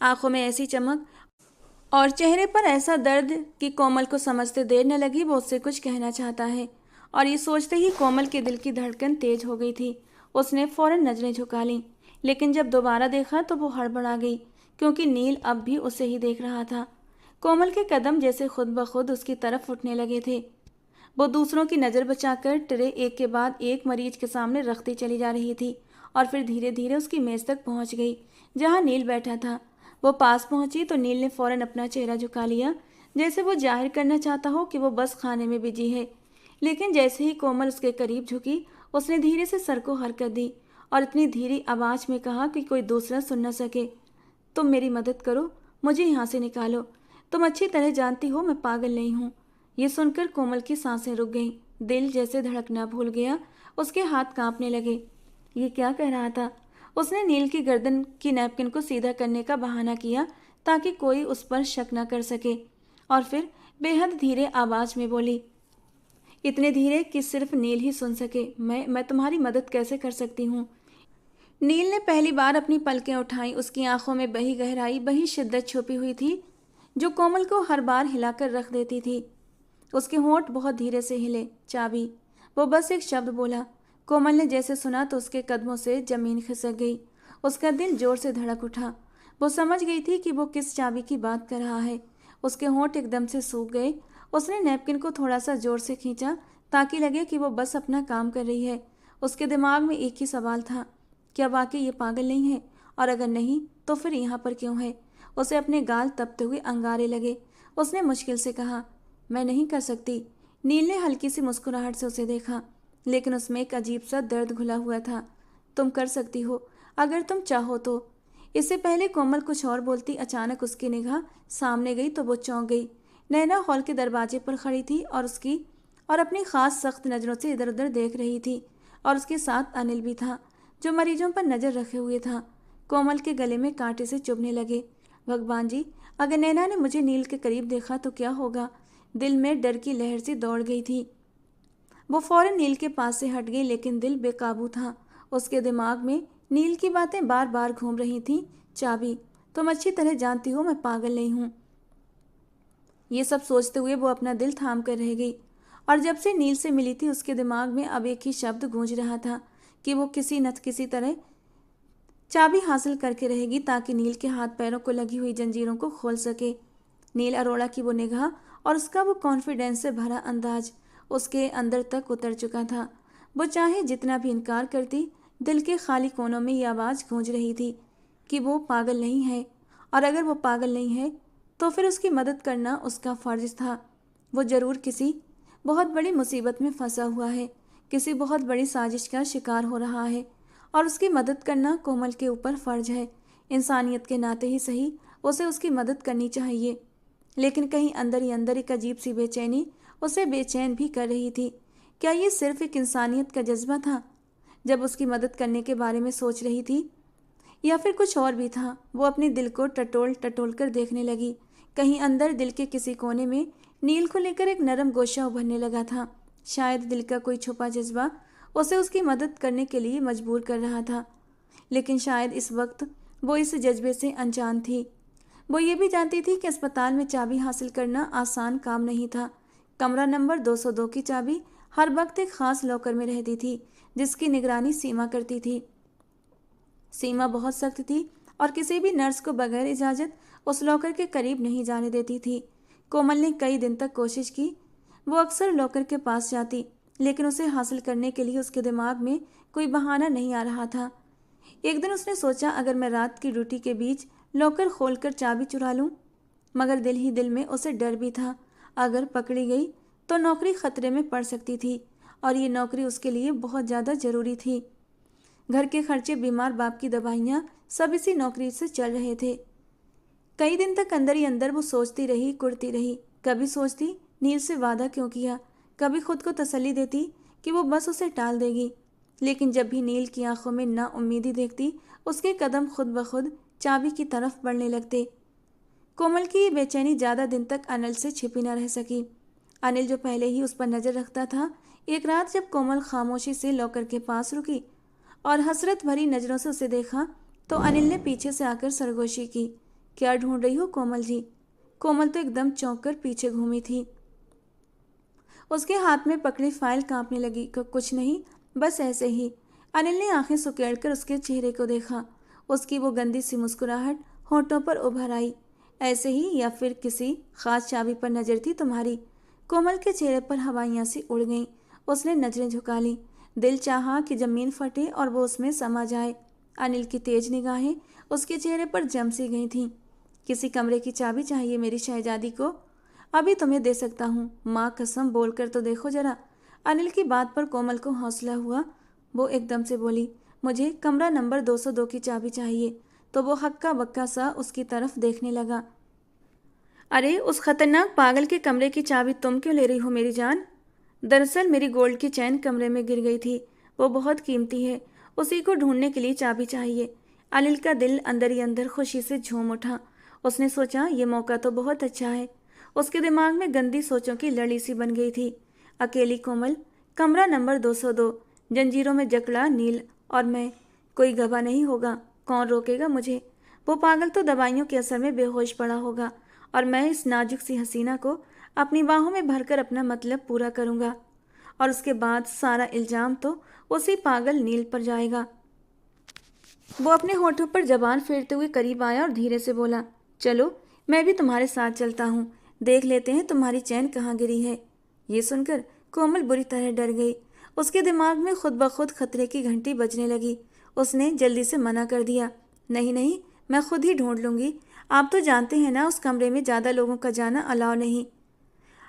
आंखों में ऐसी चमक और चेहरे पर ऐसा दर्द कि कोमल को समझते देर न लगी वो उससे कुछ कहना चाहता है। और ये सोचते ही कोमल के दिल की धड़कन तेज हो गई थी। उसने फौरन नजरें झुका लीं, लेकिन जब दोबारा देखा तो वो हड़बड़ा गई, क्योंकि नील अब भी उसे ही देख रहा था। कोमल के कदम जैसे खुद ब खुद उसकी तरफ उठने लगे थे। वो दूसरों की नज़र बचाकर ट्रे एक के बाद एक मरीज के सामने रखती चली जा रही थी और फिर धीरे धीरे उसकी मेज़ तक पहुंच गई, जहां नील बैठा था। वो पास पहुंची तो नील ने फौरन अपना चेहरा झुका लिया, जैसे वो जाहिर करना चाहता हो कि वो बस खाने में बिजी है। लेकिन जैसे ही कोमल उसके करीब झुकी, उसने धीरे से सर को हरकत दी और इतनी धीरी आवाज़ में कहा कि कोई दूसरा सुन न सके, तुम मेरी मदद करो, मुझे यहाँ से निकालो। तुम अच्छी तरह जानती हो मैं पागल नहीं हूँ। ये सुनकर कोमल की सांसें रुक गईं, दिल जैसे धड़कना भूल गया, उसके हाथ कांपने लगे। ये क्या कह रहा था? उसने नील की गर्दन की नैपकिन को सीधा करने का बहाना किया ताकि कोई उस पर शक न कर सके, और फिर बेहद धीरे आवाज में बोली, इतने धीरे कि सिर्फ नील ही सुन सके, मैं तुम्हारी मदद कैसे कर सकती हूँ। नील ने पहली बार अपनी पलकें उठाई। उसकी आंखों में बही गहराई, बही शिद्दत छुपी हुई थी जो कोमल को हर बार हिलाकर रख देती थी। उसके होंठ बहुत धीरे से हिले। चाबी। वो बस एक शब्द बोला। कोमल ने जैसे सुना तो उसके कदमों से जमीन खिसक गई। उसका दिल जोर से धड़क उठा। वो समझ गई थी कि वो किस चाबी की बात कर रहा है। उसके होंठ एकदम से सूख गए। उसने नैपकिन को थोड़ा सा जोर से खींचा ताकि लगे कि वो बस अपना काम कर रही है। उसके दिमाग में एक ही सवाल था, क्या वाकई ये पागल नहीं है? और अगर नहीं तो फिर यहाँ पर क्यों है? उसे अपने गाल तपते हुए अंगारे लगे। उसने मुश्किल से कहा, मैं नहीं कर सकती। नील ने हल्की सी मुस्कुराहट से उसे देखा, लेकिन उसमें एक अजीब सा दर्द घुला हुआ था। तुम कर सकती हो, अगर तुम चाहो तो। इससे पहले कोमल कुछ और बोलती, अचानक उसकी निगाह सामने गई तो वो चौंक गई। नैना हॉल के दरवाजे पर खड़ी थी और अपनी खास सख्त नज़रों से इधर उधर देख रही थी। और उसके साथ अनिल भी था, जो मरीजों पर नज़र रखे हुए था। कोमल के गले में कांटे से चुभने लगे। भगवान जी, अगर नैना ने मुझे नील के करीब देखा तो क्या होगा? दिल में डर की लहर सी दौड़ गई थी। वो फौरन नील के पास से हट गई, लेकिन दिल बेकाबू था। उसके दिमाग में नील की बातें बार बार घूम रही थीं। चाबी, तुम अच्छी तरह जानती हो मैं पागल नहीं हूँ। ये सब सोचते हुए वो अपना दिल थाम कर रह गई। और जब से नील से मिली थी उसके दिमाग में अब एक ही शब्द गूंज रहा था कि वो किसी तरह चाबी हासिल करके रहेगी ताकि नील के हाथ पैरों को लगी हुई जंजीरों को खोल सके। नील अरोड़ा की वो निगाह और उसका वो कॉन्फिडेंस से भरा अंदाज उसके अंदर तक उतर चुका था। वो चाहे जितना भी इनकार करती, दिल के खाली कोनों में ये आवाज़ गूंज रही थी कि वो पागल नहीं है। और अगर वो पागल नहीं है तो फिर उसकी मदद करना उसका फ़र्ज था। वो ज़रूर किसी बहुत बड़ी मुसीबत में फंसा हुआ है, किसी बहुत बड़ी साजिश का शिकार हो रहा है, और उसकी मदद करना कोमल के ऊपर फ़र्ज है। इंसानियत के नाते ही सही उसे उसकी मदद करनी चाहिए। लेकिन कहीं अंदर ही अंदर एक अजीब सी बेचैनी उसे बेचैन भी कर रही थी। क्या ये सिर्फ एक इंसानियत का जज्बा था जब उसकी मदद करने के बारे में सोच रही थी, या फिर कुछ और भी था? वो अपने दिल को टटोल टटोल कर देखने लगी। कहीं अंदर दिल के किसी कोने में नील को लेकर एक नरम गोशा उभरने लगा था। शायद दिल का कोई छुपा जज्बा उसे उसकी मदद करने के लिए मजबूर कर रहा था। लेकिन शायद इस वक्त वो इस जज्बे से अनजान थी। वो ये भी जानती थी कि अस्पताल में चाबी हासिल करना आसान काम नहीं था। कमरा नंबर 202 की चाबी हर वक्त एक खास लॉकर में रहती थी, जिसकी निगरानी सीमा करती थी। सीमा बहुत सख्त थी और किसी भी नर्स को बगैर इजाज़त उस लॉकर के करीब नहीं जाने देती थी। कोमल ने कई दिन तक कोशिश की। वो अक्सर लॉकर के पास जाती, लेकिन उसे हासिल करने के लिए उसके दिमाग में कोई बहाना नहीं आ रहा था। एक दिन उसने सोचा, अगर मैं रात की ड्यूटी के बीच लॉकर खोलकर चाबी चुरा लूं। मगर दिल ही दिल में उसे डर भी था। अगर पकड़ी गई तो नौकरी खतरे में पड़ सकती थी, और ये नौकरी उसके लिए बहुत ज़्यादा ज़रूरी थी। घर के खर्चे, बीमार बाप की दवाइयाँ, सब इसी नौकरी से चल रहे थे। कई दिन तक अंदर ही अंदर वो सोचती रही, कुढ़ती रही। कभी सोचती नील से वादा क्यों किया, कभी खुद को तसल्ली देती कि वो बस उसे टाल देगी। लेकिन जब भी नील की आंखों में नाउम्मीदी देखती, उसके कदम खुद ब खुद चाबी की तरफ बढ़ने लगते। कोमल की ये बेचैनी ज़्यादा दिन तक अनिल से छिपी न रह सकी। अनिल, जो पहले ही उस पर नज़र रखता था, एक रात जब कोमल खामोशी से लॉकर के पास रुकी और हसरत भरी नज़रों से उसे देखा, तो अनिल ने पीछे से आकर सरगोशी की, क्या ढूंढ रही हो कोमल जी? कोमल तो एकदम चौंक कर पीछे घूमी थी। उसके हाथ में पकड़ी फाइल कांपने लगी। कुछ नहीं, बस ऐसे ही। अनिल ने आंखें सुकेड़कर उसके चेहरे को देखा। उसकी वो गंदी सी मुस्कुराहट होठों पर उभर आई। ऐसे ही, या फिर किसी खास चाबी पर नजर थी तुम्हारी? कोमल के चेहरे पर हवाइयाँ सी उड़ गईं। उसने नजरें झुका लीं। दिल चाहा कि जमीन फटे और वो उसमें समा जाए। अनिल की तेज निगाहें उसके चेहरे पर जम सी गई थीं। किसी कमरे की चाबी चाहिए मेरी शहजादी को? अभी तुम्हें दे सकता हूँ, माँ कसम, बोलकर तो देखो जरा। अनिल की बात पर कोमल को हौसला हुआ। वो एकदम से बोली, मुझे कमरा नंबर 202 की चाबी चाहिए। तो वो हक्का बक्का सा उसकी तरफ देखने लगा। अरे, उस खतरनाक पागल के कमरे की चाबी तुम क्यों ले रही हो मेरी जान? दरअसल मेरी गोल्ड की चैन कमरे में गिर गई थी। वो बहुत कीमती है, उसी को ढूंढने के लिए चाबी चाहिए। अनिल का दिल अंदर ही अंदर खुशी से झूम उठा। उसने सोचा ये मौका तो बहुत अच्छा है। उसके दिमाग में गंदी सोचों की लड़ी सी बन गई थी। अकेली कोमल, कमरा नंबर 202, जंजीरों में जकड़ा नील और मैं। कोई गवाह नहीं होगा, कौन रोकेगा मुझे? वो पागल तो दवाइयों के असर में बेहोश पड़ा होगा और मैं इस नाजुक सी हसीना को अपनी बाहों में भरकर अपना मतलब पूरा करूंगा। और उसके बाद सारा इल्जाम तो उसी पागल नील पर जाएगा। वो अपने होठों पर जबान फेरते हुए करीब आया और धीरे से बोला, चलो मैं भी तुम्हारे साथ चलता हूँ, देख लेते हैं तुम्हारी चैन कहाँ गिरी है। ये सुनकर कोमल बुरी तरह डर गई। उसके दिमाग में खुद ब खुद खतरे की घंटी बजने लगी। उसने जल्दी से मना कर दिया, नहीं नहीं, मैं खुद ही ढूंढ लूंगी। आप तो जानते हैं ना, उस कमरे में ज़्यादा लोगों का जाना अलाउ नहीं।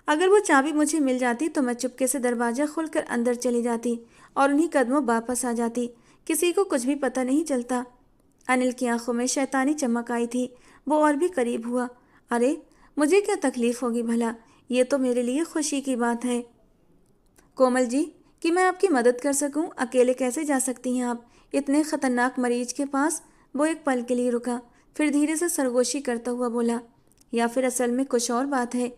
अगर वो चाबी मुझे मिल जाती तो मैं चुपके से दरवाज़ा खोलकर अंदर चली जाती और उन्हीं कदमों वापस आ जाती। किसी को कुछ भी पता नहीं चलता। अनिल की आंखों में शैतानी चमक आई थी। वो और भी करीब हुआ। अरे मुझे क्या तकलीफ होगी भला, ये तो मेरे लिए खुशी की बात है। कोमल जी, कि मैं आपकी मदद कर सकूं, अकेले कैसे जा सकती हैं आप इतने खतरनाक मरीज के पास? वो एक पल के लिए रुका, फिर धीरे से सरगोशी करता हुआ बोला, या फिर असल में कुछ और बात है।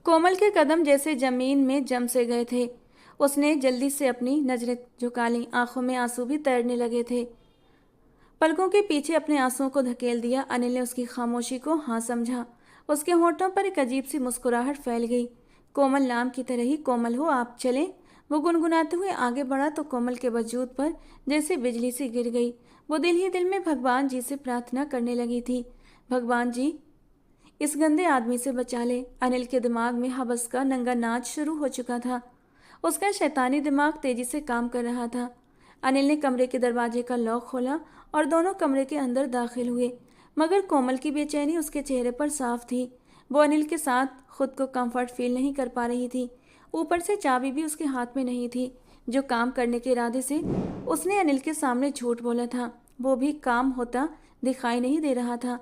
कोमल के कदम जैसे जमीन में जम से गए थे। उसने जल्दी से अपनी नजरें झुका लीं, आंखों में आंसू भी तैरने लगे थे। पलकों के पीछे अपने आंसुओं को धकेल दिया। अनिल ने उसकी खामोशी को हाँ समझा। उसके होठों पर एक अजीब सी मुस्कुराहट फैल गई। कोमल नाम की तरह ही कोमल हो, आप चलें। वो गुनगुनाते हुए आगे बढ़ा तो कोमल के वजूद पर जैसे बिजली सी गिर गई। वो दिल ही दिल में भगवान जी से प्रार्थना करने लगी थी, भगवान जी इस गंदे आदमी से बचा ले। अनिल के दिमाग में हवस का नंगा नाच शुरू हो चुका था। उसका शैतानी दिमाग तेजी से काम कर रहा था। अनिल ने कमरे के दरवाजे का लॉक खोला और दोनों कमरे के अंदर दाखिल हुए, मगर कोमल की बेचैनी उसके चेहरे पर साफ थी। वो अनिल के साथ खुद को कंफर्ट फील नहीं कर पा रही थी। ऊपर से चाबी भी उसके हाथ में नहीं थी। जो काम करने के इरादे से उसने अनिल के सामने झूठ बोला था, वो भी काम होता दिखाई नहीं दे रहा था।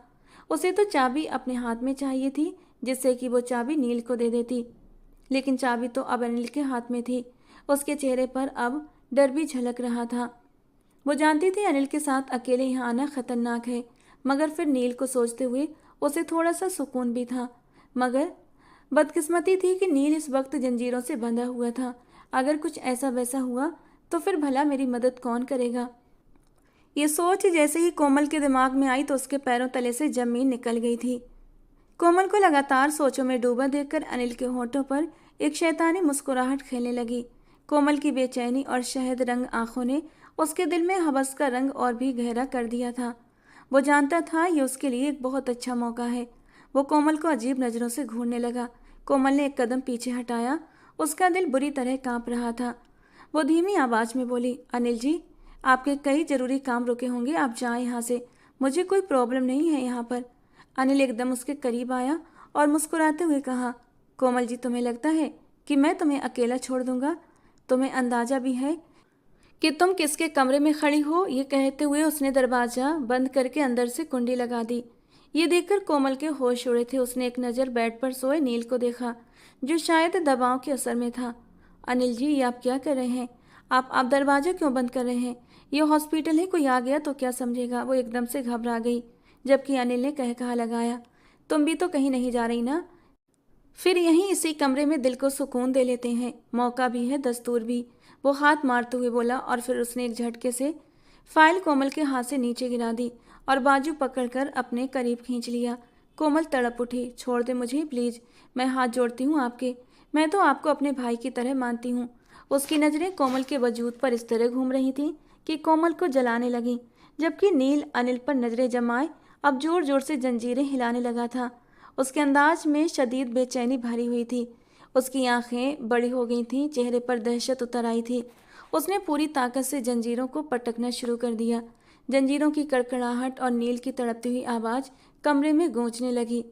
उसे तो चाबी अपने हाथ में चाहिए थी, जिससे कि वो चाबी नील को दे देती। लेकिन चाबी तो अब अनिल के हाथ में थी। उसके चेहरे पर अब डर भी झलक रहा था। वो जानती थी अनिल के साथ अकेले यहाँ आना खतरनाक है, मगर फिर नील को सोचते हुए उसे थोड़ा सा सुकून भी था। मगर बदकिस्मती थी कि नील इस वक्त जंजीरों से बंधा हुआ था। अगर कुछ ऐसा वैसा हुआ तो फिर भला मेरी मदद कौन करेगा? ये सोच जैसे ही कोमल के दिमाग में आई तो उसके पैरों तले से जमीन निकल गई थी। कोमल को लगातार सोचों में डूबा देखकर अनिल के होठों पर एक शैतानी मुस्कुराहट खेलने लगी। कोमल की बेचैनी और शहद रंग आंखों ने उसके दिल में हवस का रंग और भी गहरा कर दिया था। वो जानता था ये उसके लिए एक बहुत अच्छा मौका है। वो कोमल को अजीब नज़रों से घूरने लगा। कोमल ने एक कदम पीछे हटाया। उसका दिल बुरी तरह कांप रहा था। वो धीमी आवाज में बोली, अनिल जी, आपके कई जरूरी काम रुके होंगे, आप जाएं यहाँ से। मुझे कोई प्रॉब्लम नहीं है यहाँ पर। अनिल एकदम उसके करीब आया और मुस्कुराते हुए कहा, कोमल जी, तुम्हें लगता है कि मैं तुम्हें अकेला छोड़ दूंगा? तुम्हें अंदाजा भी है कि तुम किसके कमरे में खड़ी हो? ये कहते हुए उसने दरवाज़ा बंद करके अंदर से कुंडी लगा दी। ये देखकर कोमल के होश उड़े थे। उसने एक नज़र बेड पर सोए नील को देखा, जो शायद दवाओं के असर में था। अनिल जी, ये आप क्या कर रहे हैं? आप दरवाज़ा क्यों बंद कर रहे हैं? ये हॉस्पिटल है, कोई आ गया तो क्या समझेगा? वो एकदम से घबरा गई, जबकि अनिल ने कहा लगाया, तुम भी तो कहीं नहीं जा रही ना? फिर यहीं इसी कमरे में दिल को सुकून दे लेते हैं, मौका भी है, दस्तूर भी। वो हाथ मारते हुए बोला और फिर उसने एक झटके से फाइल कोमल के हाथ से नीचे गिरा दी और बाजू पकड़कर अपने करीब खींच लिया। कोमल तड़प उठी, छोड़ दे मुझे प्लीज, मैं हाथ जोड़ती हूँ आपके। मैं तो आपको अपने भाई की तरह मानती हूँ। उसकी नज़रें कोमल के वजूद पर इस तरह घूम रही थीं कि कोमल को जलाने लगीं, जबकि नील अनिल पर नज़रें जमाए अब जोर जोर से जंजीरें हिलाने लगा था। उसके अंदाज में शदीद बेचैनी भरी हुई थी। उसकी आंखें बड़ी हो गई थीं, चेहरे पर दहशत उतर आई थी। उसने पूरी ताकत से जंजीरों को पटकना शुरू कर दिया। जंजीरों की कड़कड़ाहट और नील की तड़पती हुई आवाज़ कमरे में गूंजने लगी।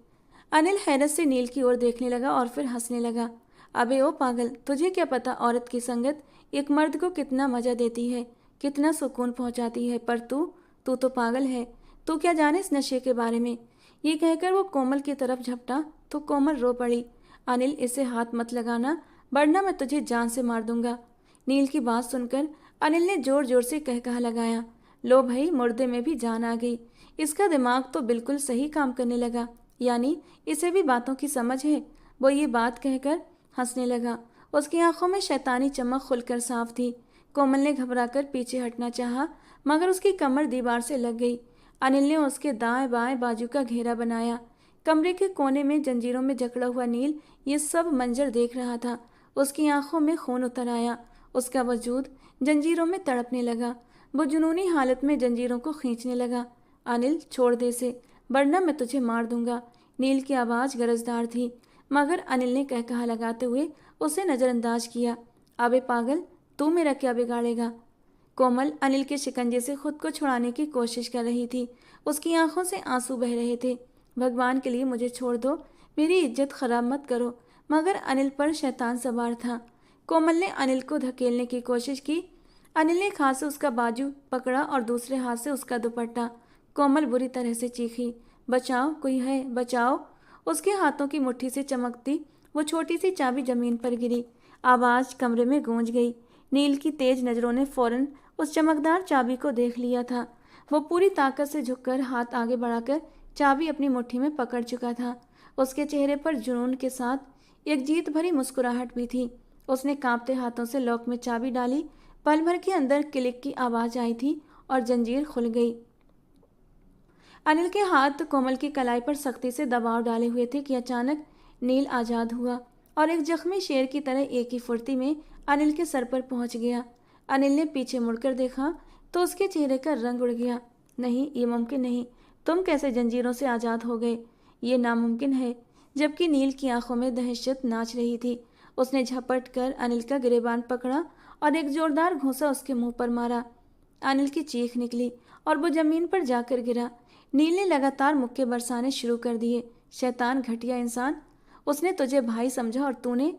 अनिल हैरत से नील की ओर देखने लगा और फिर हंसने लगा। अबे ओ पागल, तुझे क्या पता औरत की संगत एक मर्द को कितना मजा देती है, कितना सुकून पहुंचाती है। पर तू तो पागल है, तू क्या जाने इस नशे के बारे में। ये कहकर वो कोमल की तरफ झपटा तो कोमल रो पड़ी। अनिल, इसे हाथ मत लगाना, वरना मैं तुझे जान से मार दूंगा। नील की बात सुनकर अनिल ने जोर जोर से कहा लगाया, लो भाई, मुर्दे में भी जान आ गई। इसका दिमाग तो बिल्कुल सही काम करने लगा, यानी इसे भी बातों की समझ है। वो ये बात कहकर हंसने लगा। उसकी आंखों में शैतानी चमक खुलकर साफ थी। कोमल ने घबराकर पीछे हटना चाहा, मगर उसकी कमर दीवार से लग गई। अनिल ने उसके दाएं बाएं बाजू का घेरा बनाया। कमरे के कोने में जंजीरों में जकड़ा हुआ नील ये सब मंजर देख रहा था। उसकी आंखों में खून उतर आया। उसका वजूद जंजीरों में तड़पने लगा। वो जुनूनी हालत में जंजीरों को खींचने लगा। अनिल, छोड़ दे इसे, वरना मैं तुझे मार दूंगा। नील की आवाज़ गरजदार थी, मगर अनिल ने कहकहा लगाते हुए उसे नज़रअंदाज किया। अबे पागल, तू मेरा क्या बिगाड़ेगा? कोमल अनिल के शिकंजे से खुद को छुड़ाने की कोशिश कर रही थी। उसकी आंखों से आंसू बह रहे थे। भगवान के लिए मुझे छोड़ दो, मेरी इज्जत खराब मत करो। मगर अनिल पर शैतान सवार था। कोमल ने अनिल को धकेलने की कोशिश की। अनिल ने एक हाथ से उसका बाजू पकड़ा और दूसरे हाथ से उसका दुपट्टा। कोमल बुरी तरह से चीखी, बचाओ, कोई है, बचाओ। उसके हाथों की मुट्ठी से चमकती वो छोटी सी चाबी जमीन पर गिरी। आवाज़ कमरे में गूंज गई। नील की तेज नज़रों ने फौरन उस चमकदार चाबी को देख लिया था। वो पूरी ताकत से झुककर हाथ आगे बढ़ाकर चाबी अपनी मुट्ठी में पकड़ चुका था। उसके चेहरे पर जुनून के साथ एक जीत भरी मुस्कुराहट भी थी। उसने कांपते हाथों से लॉक में चाबी डाली। पल भर के अंदर क्लिक की आवाज़ आई थी और जंजीर खुल गई। अनिल के हाथ कोमल की कलाई पर सख्ती से दबाव डाले हुए थे कि अचानक नील आज़ाद हुआ और एक जख्मी शेर की तरह एक ही फुर्ती में अनिल के सर पर पहुंच गया। अनिल ने पीछे मुड़कर देखा तो उसके चेहरे का रंग उड़ गया। नहीं, ये मुमकिन नहीं। तुम कैसे जंजीरों से आज़ाद हो गए? ये नामुमकिन है। जबकि नील की आंखों में दहशत नाच रही थी। उसने झपट कर अनिल का गिरेबान पकड़ा और एक जोरदार घूंसा उसके मुंह पर मारा। अनिल की चीख निकली और वो जमीन पर जाकर गिरा। नील ने लगातार मुक्के बरसाने शुरू कर दिए। शैतान, घटिया इंसान, उसने तुझे भाई समझा और तूने।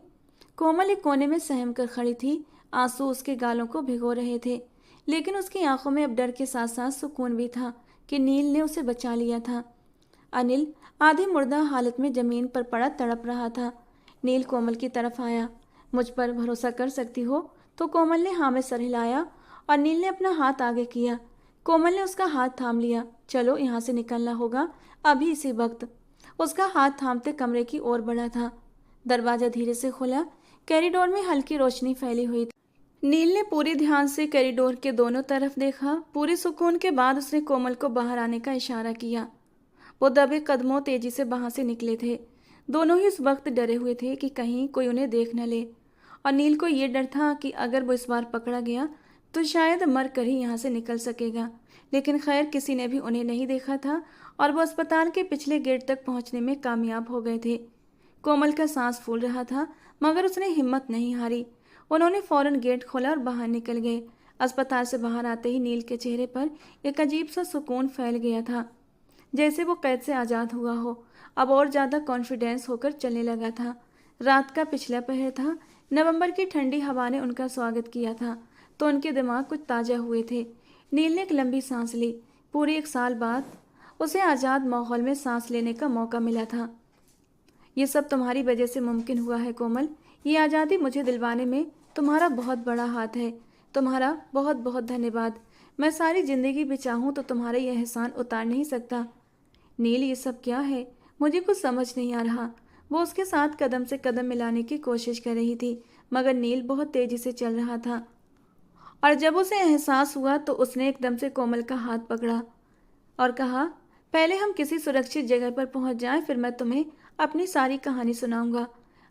कोमल एक कोने में सहम कर खड़ी थी। आंसू उसके गालों को भिगो रहे थे, लेकिन उसकी आंखों में अब डर के साथ साथ सुकून भी था कि नील ने उसे बचा लिया था। अनिल आधी मुर्दा हालत में जमीन पर पड़ा तड़प रहा था। नील कोमल की तरफ आया। मुझ पर भरोसा कर सकती हो? तो कोमल ने हाँ में सर हिलाया और नील ने अपना हाथ आगे किया। कोमल ने उसका हाथ थाम लिया। चलो, यहाँ से निकलना होगा अभी, इसी वक्त। उसका हाथ थामते कमरे की ओर बढ़ा था। दरवाजा धीरे से खुला। कॉरिडोर में हल्की रोशनी फैली हुई थी। नील ने पूरे ध्यान से कॉरिडोर के दोनों तरफ देखा। पूरे सुकून के बाद उसने कोमल को बाहर आने का इशारा किया। वो दबे कदमों तेजी से बाहर से निकले थे। दोनों ही उस वक्त डरे हुए थे कि कहीं कोई उन्हें देख न ले, और नील को ये डर था कि अगर वो इस बार पकड़ा गया तो शायद मर कर ही यहाँ से निकल सकेगा। लेकिन खैर, किसी ने भी उन्हें नहीं देखा था और वो अस्पताल के पिछले गेट तक पहुँचने में कामयाब हो गए थे। कोमल का सांस फूल रहा था, मगर उसने हिम्मत नहीं हारी। उन्होंने फौरन गेट खोला और बाहर निकल गए। अस्पताल से बाहर आते ही नील के चेहरे पर एक अजीब सा सुकून फैल गया था, जैसे वो कैद से आज़ाद हुआ हो। अब और ज़्यादा कॉन्फिडेंस होकर चलने लगा था। रात का पिछला पहर था। नवंबर की ठंडी हवा ने उनका स्वागत किया था, तो उनके दिमाग कुछ ताज़ा हुए थे। नील ने एक लंबी सांस ली। पूरे 1 साल बाद उसे आज़ाद माहौल में सांस लेने का मौका मिला था। ये सब तुम्हारी वजह से मुमकिन हुआ है कोमल। ये आज़ादी मुझे दिलवाने में तुम्हारा बहुत बड़ा हाथ है। तुम्हारा बहुत बहुत धन्यवाद। मैं सारी ज़िंदगी भी चाहूँ तो तुम्हारा ये एहसान उतार नहीं सकता। नील, ये सब क्या है? मुझे कुछ समझ नहीं आ रहा। वो उसके साथ कदम से कदम मिलाने की कोशिश कर रही थी, मगर नील बहुत तेज़ी से चल रहा था। और जब उसे एहसास हुआ तो उसने एकदम से कोमल का हाथ पकड़ा और कहा, पहले हम किसी सुरक्षित जगह पर पहुंच जाएं, फिर मैं तुम्हें अपनी सारी कहानी सुनाऊंगा।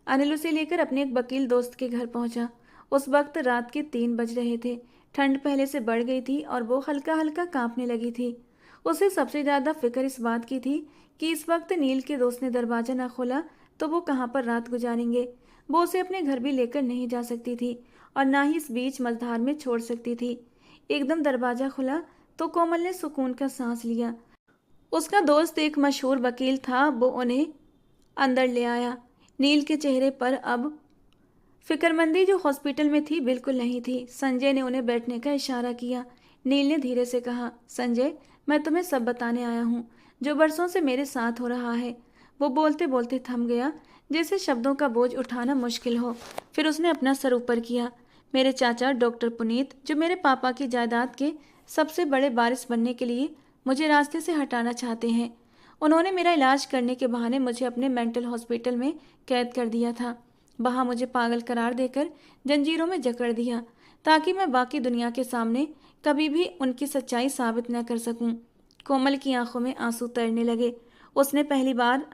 अनिल उसे लेकर अपने एक वकील दोस्त के घर पहुंचा। उस वक्त रात के 3 बज रहे थे। ठंड पहले से बढ़ गई थी और वो हल्का हल्का कांपने लगी थी। उसे सबसे ज़्यादा फिक्र इस बात की थी कि इस वक्त नील के दोस्त ने दरवाज़ा न खोला तो वो कहाँ पर रात गुजारेंगे। वो उसे अपने घर भी लेकर नहीं जा सकती थी और ना ही इस बीच मझधार में छोड़ सकती थी। एकदम दरवाज़ा खुला तो कोमल ने सुकून का सांस लिया। उसका दोस्त एक मशहूर वकील था। वो उन्हें अंदर ले आया। नील के चेहरे पर अब फिक्रमंदी जो हॉस्पिटल में थी बिल्कुल नहीं थी। संजय ने उन्हें बैठने का इशारा किया। नील ने धीरे से कहा, संजय, मैं तुम्हें सब बताने आया हूँ जो बरसों से मेरे साथ हो रहा है। वो बोलते बोलते थम गया, जैसे शब्दों का बोझ उठाना मुश्किल हो। फिर उसने अपना सर ऊपर किया। मेरे चाचा डॉक्टर पुनीत, जो मेरे पापा की जायदाद के सबसे बड़े बारिश बनने के लिए मुझे रास्ते से हटाना चाहते हैं। उन्होंने मेरा इलाज करने के बहाने मुझे अपने मेंटल हॉस्पिटल में कैद कर दिया था। वहाँ मुझे पागल करार देकर जंजीरों में जकड़ दिया ताकि मैं बाकी दुनिया के सामने कभी भी उनकी सच्चाई साबित न कर सकूं। कोमल की आंखों में आंसू तैरने लगे। उसने पहली बार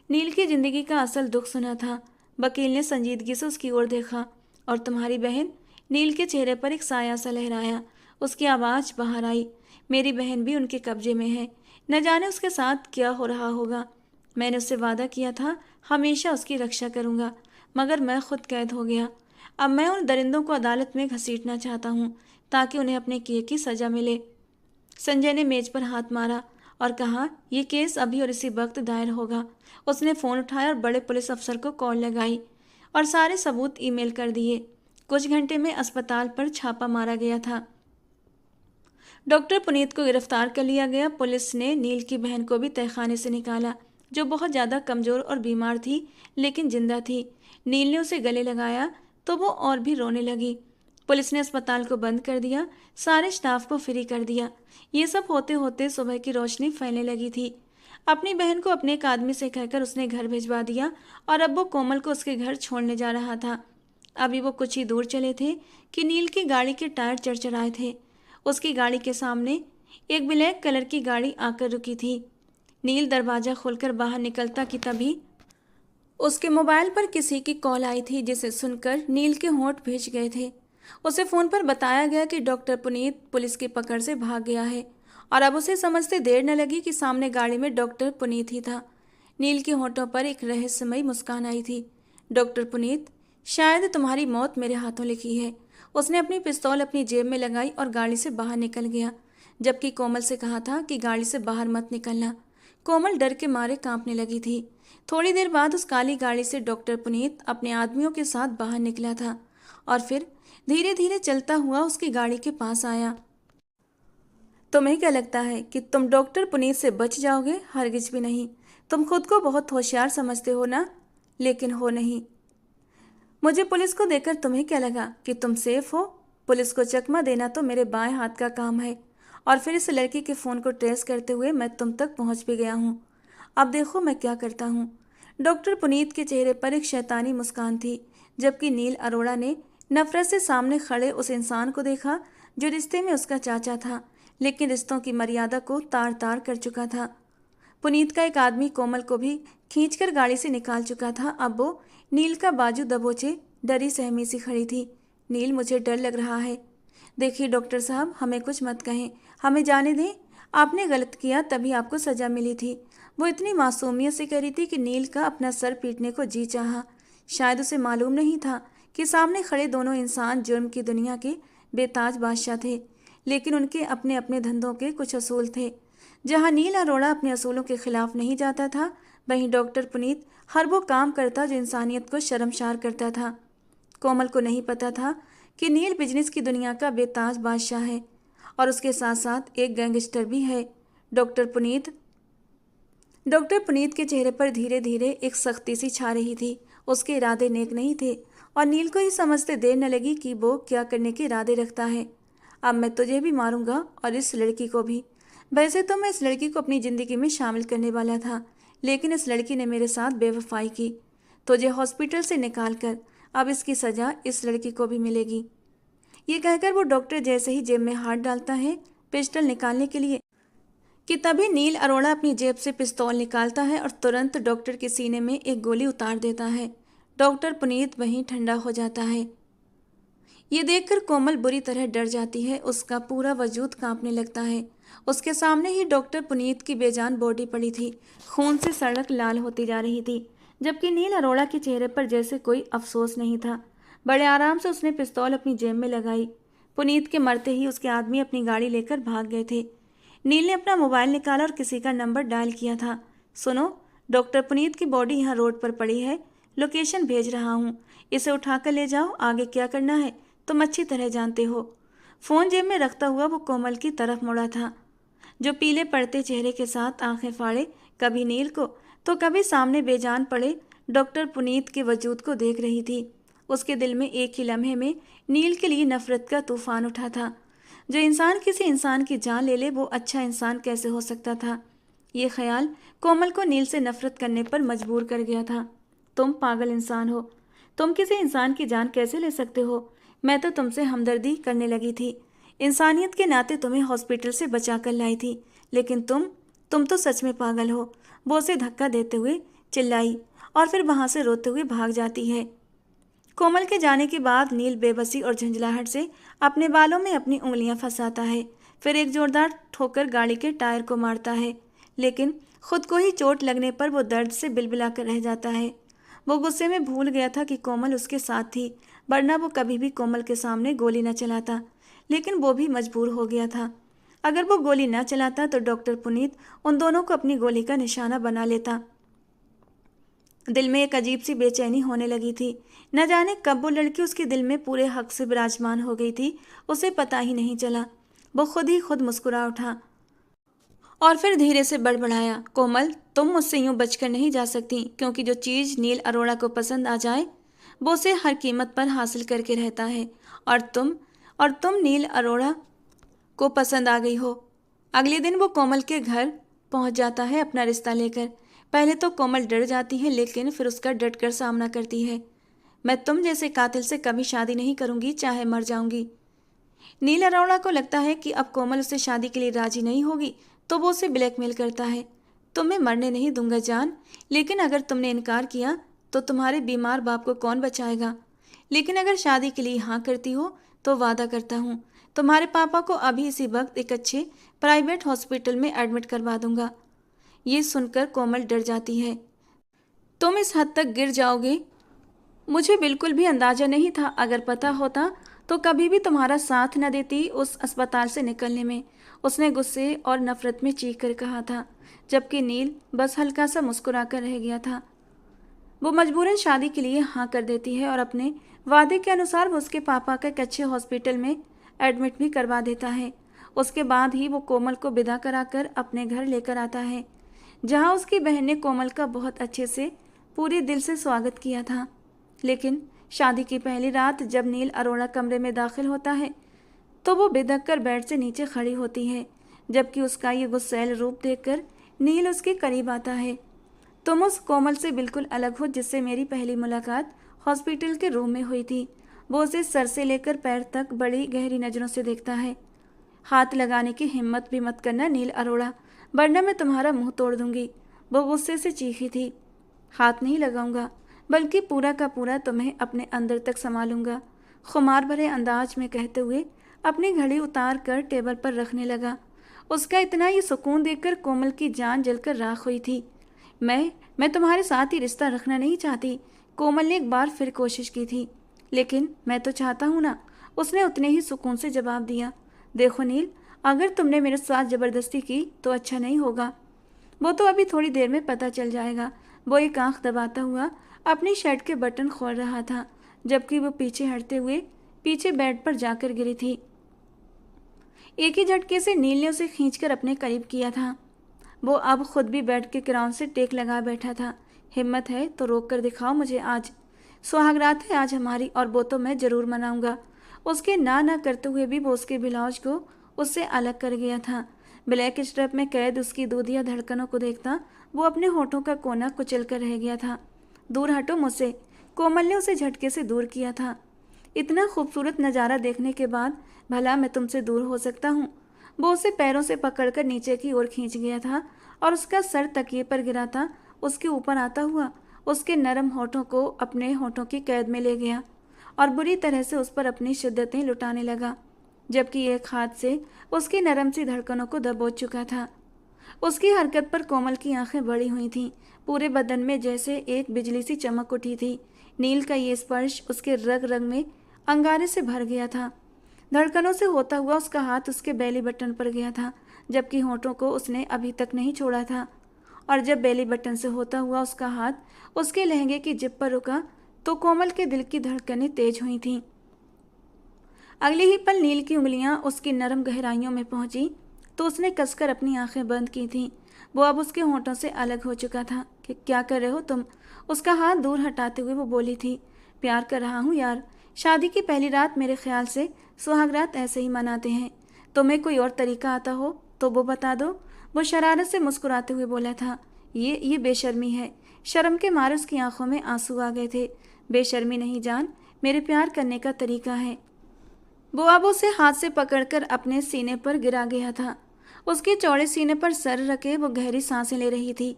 नील की जिंदगी का असल दुख सुना था। वकील ने संजीदगी से उसकी ओर देखा। और तुम्हारी बहन? नील के चेहरे पर एक साया सा लहराया। उसकी आवाज़ बाहर आई। मेरी बहन भी उनके कब्जे में है। न जाने उसके साथ क्या हो रहा होगा। मैंने उससे वादा किया था हमेशा उसकी रक्षा करूंगा, मगर मैं खुद कैद हो गया। अब मैं उन दरिंदों को अदालत में घसीटना चाहता हूँ ताकि उन्हें अपने किए की सज़ा मिले। संजय ने मेज पर हाथ मारा और कहा, यह केस अभी और इसी वक्त दायर होगा। उसने फ़ोन उठाया और बड़े पुलिस अफसर को कॉल लगाई और सारे सबूत ईमेल कर दिए। कुछ घंटे में अस्पताल पर छापा मारा गया था। डॉक्टर पुनीत को गिरफ्तार कर लिया गया। पुलिस ने नील की बहन को भी तहखाने से निकाला, जो बहुत ज़्यादा कमज़ोर और बीमार थी लेकिन जिंदा थी। नील ने उसे गले लगाया तो वो और भी रोने लगी। पुलिस ने अस्पताल को बंद कर दिया, सारे स्टाफ को फ्री कर दिया। ये सब होते होते सुबह की रोशनी फैलने लगी थी। अपनी बहन को अपने एक आदमी से कहकर उसने घर भिजवा दिया और अब वो कोमल को उसके घर छोड़ने जा रहा था। अभी वो कुछ ही दूर चले थे कि नील की गाड़ी के टायर चरचराए थे। उसकी गाड़ी के सामने एक ब्लैक कलर की गाड़ी आकर रुकी थी। नील दरवाज़ा खोलकर बाहर निकलता कि तभी उसके मोबाइल पर किसी की कॉल आई थी, जिसे सुनकर नील के होंठ भींच गए थे। उसे फ़ोन पर बताया गया कि डॉक्टर पुनीत पुलिस की पकड़ से भाग गया है और अब उसे समझते देर न लगी कि सामने गाड़ी में डॉक्टर पुनीत ही था। नील के होंठों पर एक रहस्यमयी मुस्कान आई थी। डॉक्टर पुनीत, शायद तुम्हारी मौत मेरे हाथों लिखी है। उसने अपनी पिस्तौल अपनी जेब में लगाई और गाड़ी से बाहर निकल गया, जबकि कोमल से कहा था कि गाड़ी से बाहर मत निकलना। कोमल डर के मारे कांपने लगी थी। थोड़ी देर बाद उस काली गाड़ी से डॉक्टर पुनीत अपने आदमियों के साथ बाहर निकला था और फिर धीरे धीरे चलता हुआ उसकी गाड़ी के पास आया। तुम्हें क्या लगता है कि तुम डॉक्टर पुनीत से बच जाओगे? हरगिज भी नहीं। तुम खुद को बहुत होशियार समझते हो ना, लेकिन हो नहीं। मुझे पुलिस को देखकर तुम्हें क्या लगा कि तुम सेफ हो? पुलिस को चकमा देना तो मेरे बाएं हाथ का काम है और फिर इस लड़की के फ़ोन को ट्रेस करते हुए मैं तुम तक पहुंच भी गया हूं। अब देखो मैं क्या करता हूं। डॉक्टर पुनीत के चेहरे पर एक शैतानी मुस्कान थी, जबकि नील अरोड़ा ने नफरत से सामने खड़े उस इंसान को देखा जो रिश्ते में उसका चाचा था, लेकिन रिश्तों की मर्यादा को तार तार कर चुका था। पुनीत का एक आदमी कोमल को भी खींचकर गाड़ी से निकाल चुका था। अब वो नील का बाजू दबोचे डरी सहमी सी खड़ी थी। नील, मुझे डर लग रहा है। देखिए डॉक्टर साहब, हमें कुछ मत कहें, हमें जाने दें। आपने गलत किया, तभी आपको सज़ा मिली थी। वो इतनी मासूमियत से कह रही थी कि नील का अपना सर पीटने को जी चाहा। शायद उसे मालूम नहीं था कि सामने खड़े दोनों इंसान जुर्म की दुनिया के बेताज बादशाह थे, लेकिन उनके अपने अपने धंधों के कुछ असूल थे। जहां नील अरोड़ा अपने असूलों के खिलाफ नहीं जाता था, वहीं डॉक्टर पुनीत हर वो काम करता जो इंसानियत को शर्मसार करता था। कोमल को नहीं पता था कि नील बिजनेस की दुनिया का बेताज बादशाह है और उसके साथ साथ एक गैंगस्टर भी है। डॉक्टर पुनीत के चेहरे पर धीरे धीरे एक सख्ती सी छा रही थी। उसके इरादे नेक नहीं थे और नील को ही समझते देर न लगी कि वो क्या करने के इरादे रखता है। अब मैं तुझे भी मारूंगा और इस लड़की को भी। वैसे तो मैं इस लड़की को अपनी ज़िंदगी में शामिल करने वाला था, लेकिन इस लड़की ने मेरे साथ बेवफाई की। तुझे हॉस्पिटल से निकाल कर अब इसकी सज़ा इस लड़की को भी मिलेगी। ये कहकर वो डॉक्टर जैसे ही जेब में हाथ डालता है पिस्टल निकालने के लिए कि तभी नील अरोड़ा अपनी जेब से पिस्तौल निकालता है और तुरंत डॉक्टर के सीने में एक गोली उतार देता है। डॉक्टर पुनीत वहीं ठंडा हो जाता है। ये देखकर कोमल बुरी तरह डर जाती है। उसका पूरा वजूद कांपने लगता है। उसके सामने ही डॉक्टर पुनीत की बेजान बॉडी पड़ी थी, खून से सड़क लाल होती जा रही थी, जबकि नील अरोड़ा के चेहरे पर जैसे कोई अफसोस नहीं था। बड़े आराम से उसने पिस्तौल अपनी जेब में लगाई। पुनीत के मरते ही उसके आदमी अपनी गाड़ी लेकर भाग गए थे। नील ने अपना मोबाइल निकाला और किसी का नंबर डायल किया था। सुनो, डॉक्टर पुनीत की बॉडी यहाँ रोड पर पड़ी है, लोकेशन भेज रहा हूँ, इसे उठाकर ले जाओ। आगे क्या करना है तुम अच्छी तरह जानते हो। फ़ोन जेब में रखता हुआ वो कोमल की तरफ मुड़ा था, जो पीले पड़ते चेहरे के साथ आंखें फाड़े कभी नील को तो कभी सामने बेजान पड़े डॉक्टर पुनीत के वजूद को देख रही थी। उसके दिल में एक ही लम्हे में नील के लिए नफरत का तूफान उठा था। जो इंसान किसी इंसान की जान ले ले वो अच्छा इंसान कैसे हो सकता था। ये ख्याल कोमल को नील से नफरत करने पर मजबूर कर गया था। तुम पागल इंसान हो, तुम किसी इंसान की जान कैसे ले सकते हो। मैं तो तुमसे हमदर्दी करने लगी थी, इंसानियत के नाते तुम्हें हॉस्पिटल से बचा कर लाई थी, लेकिन तुम तो सच में पागल हो। वो उसे धक्का देते हुए चिल्लाई और फिर वहां से रोते हुए भाग जाती है। कोमल के जाने के बाद नील बेबसी और झंझलाहट से अपने बालों में अपनी उंगलियां फंसाता है, फिर एक जोरदार ठोकर गाड़ी के टायर को मारता है, लेकिन खुद को ही चोट लगने पर वो दर्द से बिलबिला कर रह जाता है। वो गुस्से में भूल गया था कि कोमल उसके साथ थी, वरना वो कभी भी कोमल के सामने गोली न चलाता, लेकिन वो भी मजबूर हो गया था। अगर वो गोली न चलाता तो डॉक्टर पुनीत उन दोनों को अपनी गोली का निशाना बना लेता। दिल में एक अजीब सी बेचैनी होने लगी थी। न जाने कब वो लड़की उसके दिल में पूरे हक से विराजमान हो गई थी, उसे पता ही नहीं चला। वो खुद ही खुद मुस्कुरा उठा और फिर धीरे से बड़बड़ाया, कोमल, तुम मुझसे यूं बचकर नहीं जा सकती, क्योंकि जो चीज़ नील अरोड़ा को पसंद आ जाए वो उसे हर कीमत पर हासिल करके रहता है, और तुम नील अरोड़ा को पसंद आ गई हो। अगले दिन वो कोमल के घर पहुंच जाता है अपना रिश्ता लेकर। पहले तो कोमल डर जाती है, लेकिन फिर उसका डटकर सामना करती है। मैं तुम जैसे कातिल से कभी शादी नहीं करूंगी, चाहे मर जाऊंगी। नील अरोड़ा को लगता है कि अब कोमल उसे शादी के लिए राजी नहीं होगी, तो वो उसे ब्लैकमेल करता है। तुम्हें मरने नहीं दूंगा जान, लेकिन अगर तुमने इनकार किया तो तुम्हारे बीमार बाप को कौन बचाएगा। लेकिन अगर शादी के लिए हाँ करती हो तो वादा करता हूँ, तुम्हारे पापा को अभी इसी वक्त एक अच्छे प्राइवेट हॉस्पिटल में एडमिट करवा दूंगा। ये सुनकर कोमल डर जाती है। तुम इस हद तक गिर जाओगे, मुझे बिल्कुल भी अंदाजा नहीं था। अगर पता होता तो कभी भी तुम्हारा साथ न देती उस अस्पताल से निकलने में, उसने गुस्से और नफरत में चीख कर कहा था, जबकि नील बस हल्का सा मुस्कुरा कर रह गया था। वो मजबूरन शादी के लिए हाँ कर देती है और अपने वादे के अनुसार वो उसके पापा का एक अच्छे हॉस्पिटल में एडमिट भी करवा देता है। उसके बाद ही वो कोमल को विदा कराकर अपने घर लेकर आता है, जहाँ उसकी बहन ने कोमल का बहुत अच्छे से पूरे दिल से स्वागत किया था। लेकिन शादी की पहली रात जब नील अरोड़ा कमरे में दाखिल होता है तो वो बिदक कर बेड से नीचे खड़ी होती है, जबकि उसका ये गुस्सैल रूप देखकर नील उसके करीब आता है। तुम उस कोमल से बिल्कुल अलग हो जिससे मेरी पहली मुलाकात हॉस्पिटल के रूम में हुई थी। वो उसे सर से लेकर पैर तक बड़ी गहरी नज़रों से देखता है। हाथ लगाने की हिम्मत भी मत करना नील अरोड़ा, वरना मैं तुम्हारा मुंह तोड़ दूंगी। वो गुस्से से चीखी थी। हाथ नहीं लगाऊंगा, बल्कि पूरा का पूरा तुम्हें अपने अंदर तक संभालूंगा, खुमार भरे अंदाज में कहते हुए अपनी घड़ी उतार कर टेबल पर रखने लगा। उसका इतना ही सुकून देखकर कोमल की जान जलकर राख हुई थी। मैं तुम्हारे साथ ही रिश्ता रखना नहीं चाहती, कोमल ने एक बार फिर कोशिश की थी। लेकिन मैं तो चाहता हूँ ना, उसने उतने ही सुकून से जवाब दिया। देखो नील, अगर तुमने मेरे साथ ज़बरदस्ती की तो अच्छा नहीं होगा। वो तो अभी थोड़ी देर में पता चल जाएगा। वो एक आंख दबाता हुआ अपनी शर्ट के बटन खोल रहा था, जबकि वो पीछे हटते हुए पीछे बेड पर जाकर गिरी थी। एक ही झटके से नील ने उसे खींचकर अपने करीब किया था। वो अब खुद भी बेड के किनारे से टेक लगा बैठा था। हिम्मत है तो रोक कर दिखाओ मुझे, आज सुहागरात है आज हमारी, और वो तो मैं जरूर मनाऊंगा। उसके ना करते हुए भी वो उसके ब्लाउज को उससे अलग कर गया था। ब्लैक स्ट्रैप में कैद उसकी दूधिया धड़कनों को देखता वो अपने होठों का कोना कुचल कर रह गया था। दूर हटो मुझसे, कोमल ने उसे झटके से दूर किया था। इतना खूबसूरत नज़ारा देखने के बाद भला मैं तुमसे दूर हो सकता हूँ। वो उसे पैरों से पकड़कर नीचे की ओर खींच गया था और उसका सर तकिए पर गिरा था। उसके ऊपर आता हुआ उसके नरम होठों को अपने होठों की कैद में ले गया और बुरी तरह से उस पर अपनी शिद्दतें लुटाने लगा, जबकि एक हाथ से उसकी नरम सी धड़कनों को दबोच चुका था। उसकी हरकत पर कोमल की आंखें बड़ी हुई थीं, पूरे बदन में जैसे एक बिजली सी चमक उठी थी। नील का ये स्पर्श उसके रग रग में अंगारे से भर गया था। धड़कनों से होता हुआ उसका हाथ उसके बेली बटन पर गया था, जबकि होठों को उसने अभी तक नहीं छोड़ा था। और जब बेली बटन से होता हुआ उसका हाथ उसके लहंगे की जिप पर रुका तो कोमल के दिल की धड़कनें तेज हुई थीं। अगले ही पल नील की उंगलियां उसकी नरम गहराइयों में पहुंची तो उसने कसकर अपनी आंखें बंद की थीं। वो अब उसके होठों से अलग हो चुका था। कि क्या कर रहे हो तुम? उसका हाथ दूर हटाते हुए वो बोली थी। प्यार कर रहा हूँ यार। शादी की पहली रात मेरे ख्याल से सुहागरात ऐसे ही मनाते हैं। तुम्हें कोई और तरीका आता हो तो वो बता दो। वो शरारत से मुस्कुराते हुए बोला था। ये बेशर्मी है। शर्म के मारे उसकी आंखों में आंसू आ गए थे। बेशर्मी नहीं जान, मेरे प्यार करने का तरीका है। वो अब उसे हाथ से पकड़कर अपने सीने पर गिरा गया था। उसके चौड़े सीने पर सर रखे वो गहरी सांसें ले रही थी।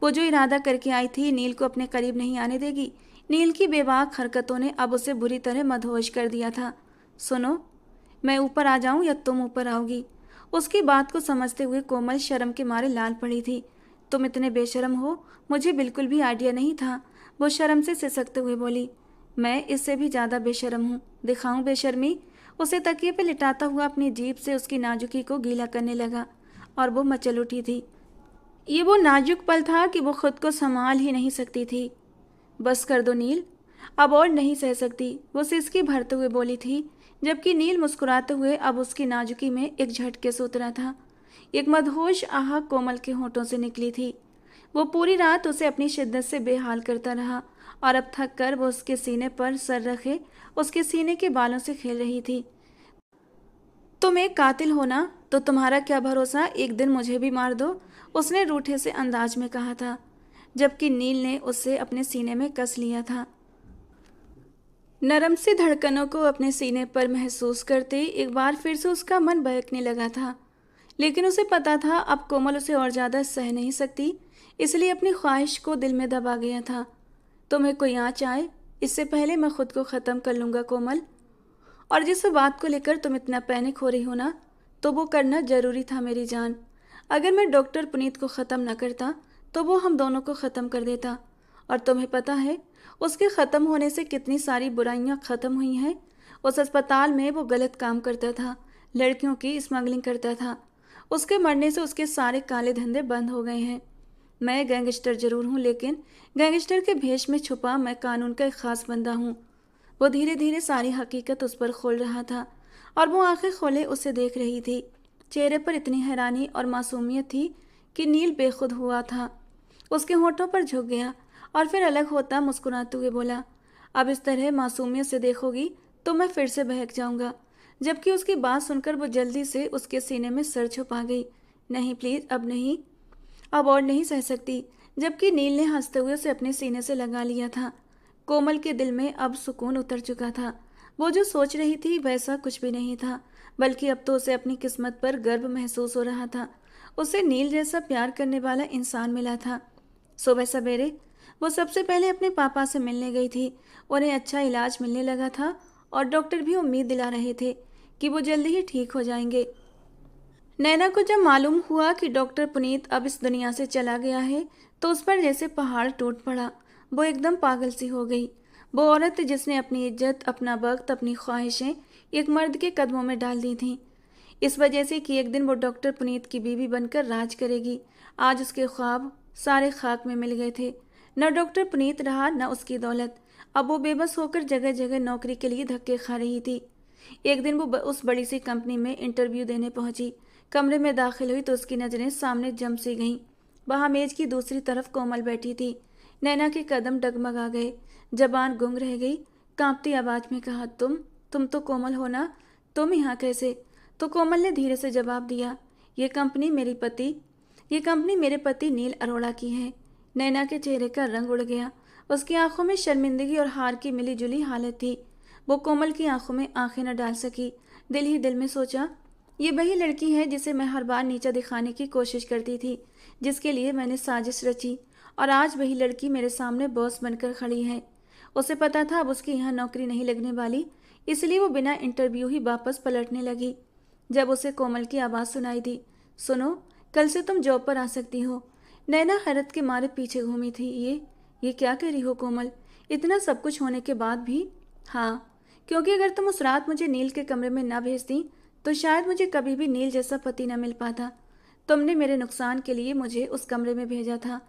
वो जो इरादा करके आई थी नील को अपने करीब नहीं आने देगी। नील की बेबाक हरकतों ने अब उसे बुरी तरह मदहोश कर दिया था। सुनो, मैं ऊपर आ जाऊं या तुम ऊपर आओगी? उसकी बात को समझते हुए कोमल शर्म के मारे लाल पड़ी थी। तुम इतने बेशर्म हो, मुझे बिल्कुल भी आइडिया नहीं था। वो शर्म से सिसकते हुए बोली। मैं इससे भी ज़्यादा बेशर्म हूँ। दिखाऊं बेशर्मी? उसे तकिए पर लिटाता हुआ अपनी जीभ से उसकी नाजुकी को गीला करने लगा और वो मचल उठी थी। ये वो नाजुक पल था कि वो खुद को संभाल ही नहीं सकती थी। बस कर दो नील, अब और नहीं सह सकती, वो सिसकी भरते हुए बोली थी, जबकि नील मुस्कुराते हुए अब उसकी नाजुकी में एक झटके से उतरा था। एक मदहोश आह कोमल के होठों से निकली थी। वो पूरी रात उसे अपनी शिद्दत से बेहाल करता रहा और अब थक कर वो उसके सीने पर सर रखे उसके सीने के बालों से खेल रही थी। तुम एक कातिल हो ना, तो तुम्हारा क्या भरोसा एक दिन मुझे भी मार दो, उसने रूठे से अंदाज में कहा था, जबकि नील ने उसे अपने सीने में कस लिया था। नरम सी धड़कनों को अपने सीने पर महसूस करते एक बार फिर से उसका मन बहकने लगा था। लेकिन उसे पता था अब कोमल उसे और ज़्यादा सह नहीं सकती, इसलिए अपनी ख्वाहिश को दिल में दबा गया था। तुम्हें कोई आँच आए इससे पहले मैं खुद को ख़त्म कर लूँगा कोमल। और जिस बात को लेकर तुम इतना पैनिक हो रही हो ना, तो वो करना ज़रूरी था मेरी जान। अगर मैं डॉक्टर पुनीत को ख़त्म न करता तो वो हम दोनों को ख़त्म कर देता। और तुम्हें पता है उसके ख़त्म होने से कितनी सारी बुराइयां ख़त्म हुई हैं। उस अस्पताल में वो गलत काम करता था, लड़कियों की स्मगलिंग करता था। उसके मरने से उसके सारे काले धंधे बंद हो गए हैं। मैं गैंगस्टर जरूर हूँ, लेकिन गैंगस्टर के भेष में छुपा मैं कानून का एक ख़ास बंदा हूँ। वो धीरे धीरे सारी हकीकत उस पर खोल रहा था और वो आंखें खोले उसे देख रही थी। चेहरे पर इतनी हैरानी और मासूमियत थी कि नील बेखुद हुआ था। उसके होठों पर झुक गया और फिर अलग होता मुस्कुराते हुए बोला, अब इस तरह मासूमियत से देखोगी तो मैं फिर से बहक जाऊंगा। जबकि उसकी बात सुनकर वो जल्दी से उसके सीने में सर छुपा गई। नहीं प्लीज़, अब नहीं, अब और नहीं सह सकती। जबकि नील ने हंसते हुए उसे अपने सीने से लगा लिया था। कोमल के दिल में अब सुकून उतर चुका था। वो जो सोच रही थी वैसा कुछ भी नहीं था, बल्कि अब तो उसे अपनी किस्मत पर गर्व महसूस हो रहा था। उसे नील जैसा प्यार करने वाला इंसान मिला था। सुबह सवेरे वो सबसे पहले अपने पापा से मिलने गई थी। उन्हें अच्छा इलाज मिलने लगा था और डॉक्टर भी उम्मीद दिला रहे थे कि वो जल्दी ही ठीक हो जाएंगे। नैना को जब मालूम हुआ कि डॉक्टर पुनीत अब इस दुनिया से चला गया है तो उस पर जैसे पहाड़ टूट पड़ा। वो एकदम पागल सी हो गई। वो औरत जिसने अपनी इज्जत, अपना वक्त, अपनी ख्वाहिशें एक मर्द के कदमों में डाल दी थीं, इस वजह से कि एक दिन वो डॉक्टर पुनीत की बीवी बनकर राज करेगी। आज उसके ख्वाब सारे खाक में मिल गए थे। न डॉक्टर पुनीत रहा, न उसकी दौलत। अब वो बेबस होकर जगह जगह नौकरी के लिए धक्के खा रही थी। एक दिन वो उस बड़ी सी कंपनी में इंटरव्यू देने पहुंची। कमरे में दाखिल हुई तो उसकी नज़रें सामने जम सी गईं। वहाँ मेज की दूसरी तरफ कोमल बैठी थी। नैना के कदम डगमगा गए, जबान गुंग रह गई। कांपती आवाज़ में कहा, तुम तो कोमल हो ना? तुम यहाँ कैसे? तो कोमल ने धीरे से जवाब दिया, ये कंपनी मेरे पति नील अरोड़ा की है। नैना के चेहरे का रंग उड़ गया। उसकी आंखों में शर्मिंदगी और हार की मिली जुली हालत थी। वो कोमल की आंखों में आंखें न डाल सकी। दिल ही दिल में सोचा, ये वही लड़की है जिसे मैं हर बार नीचा दिखाने की कोशिश करती थी, जिसके लिए मैंने साजिश रची, और आज वही लड़की मेरे सामने बॉस बनकर खड़ी है। उसे पता था अब उसकी यहाँ नौकरी नहीं लगने वाली, इसलिए वो बिना इंटरव्यू ही वापस पलटने लगी। जब उसे कोमल की आवाज़ सुनाई दी, सुनो, कल से तुम जॉब पर आ सकती हो। नैना हैरत के मारे पीछे घूमी थी। ये क्या कह रही हो कोमल? इतना सब कुछ होने के बाद भी? हाँ, क्योंकि अगर तुम उस रात मुझे नील के कमरे में न भेजती तो शायद मुझे कभी भी नील जैसा पति न मिल पाता। तुमने मेरे नुकसान के लिए मुझे उस कमरे में भेजा था,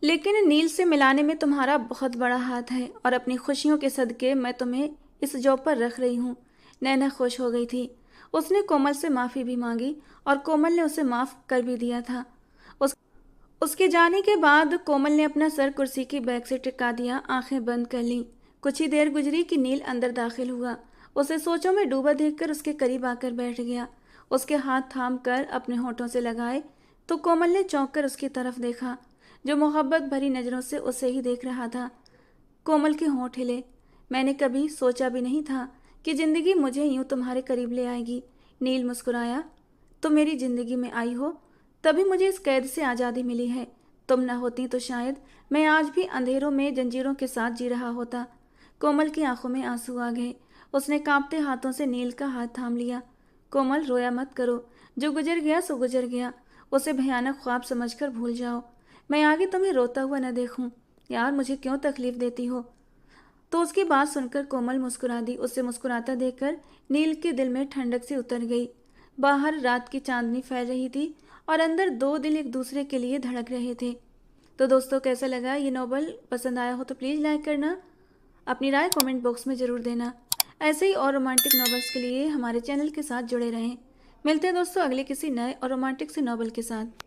लेकिन नील से मिलाने में तुम्हारा बहुत बड़ा हाथ है और अपनी खुशियों के सदके मैं तुम्हें इस जॉब पर रख रही हूँ। नैना खुश हो गई थी। उसने कोमल से माफ़ी भी मांगी और कोमल ने उसे माफ़ कर भी दिया था। उसके जाने के बाद कोमल ने अपना सर कुर्सी की बैक से टिका दिया, आंखें बंद कर लीं। कुछ ही देर गुजरी कि नील अंदर दाखिल हुआ। उसे सोचों में डूबा देखकर उसके करीब आकर बैठ गया। उसके हाथ थाम कर अपने होठों से लगाए तो कोमल ने चौंक कर उसकी तरफ देखा, जो मोहब्बत भरी नज़रों से उसे ही देख रहा था। कोमल के होंठ हिले। मैंने कभी सोचा भी नहीं था कि जिंदगी मुझे यूं तुम्हारे करीब ले आएगी। नील मुस्कुराया। तुम मेरी जिंदगी में आई हो तभी मुझे इस कैद से आज़ादी मिली है। तुम न होती तो शायद मैं आज भी अंधेरों में जंजीरों के साथ जी रहा होता। कोमल की आंखों में आंसू आ गए। उसने कांपते हाथों से नील का हाथ थाम लिया। कोमल, रोया मत करो। जो गुजर गया सो गुजर गया। उसे भयानक ख्वाब समझकर भूल जाओ। मैं आगे तुम्हें रोता हुआ न देखूं। यार, मुझे क्यों तकलीफ देती हो? तो उसकी बात सुनकर कोमल मुस्कुरा दी। उसे मुस्कुराता देखकर नील के दिल में ठंडक सी उतर गई। बाहर रात की चांदनी फैल रही थी और अंदर दो दिल एक दूसरे के लिए धड़क रहे थे। तो दोस्तों, कैसा लगा ये नॉवल? पसंद आया हो तो प्लीज़ लाइक करना, अपनी राय कमेंट बॉक्स में ज़रूर देना। ऐसे ही और रोमांटिक नॉवेल्स के लिए हमारे चैनल के साथ जुड़े रहें। मिलते हैं दोस्तों अगले किसी नए और रोमांटिक से नॉवल के साथ।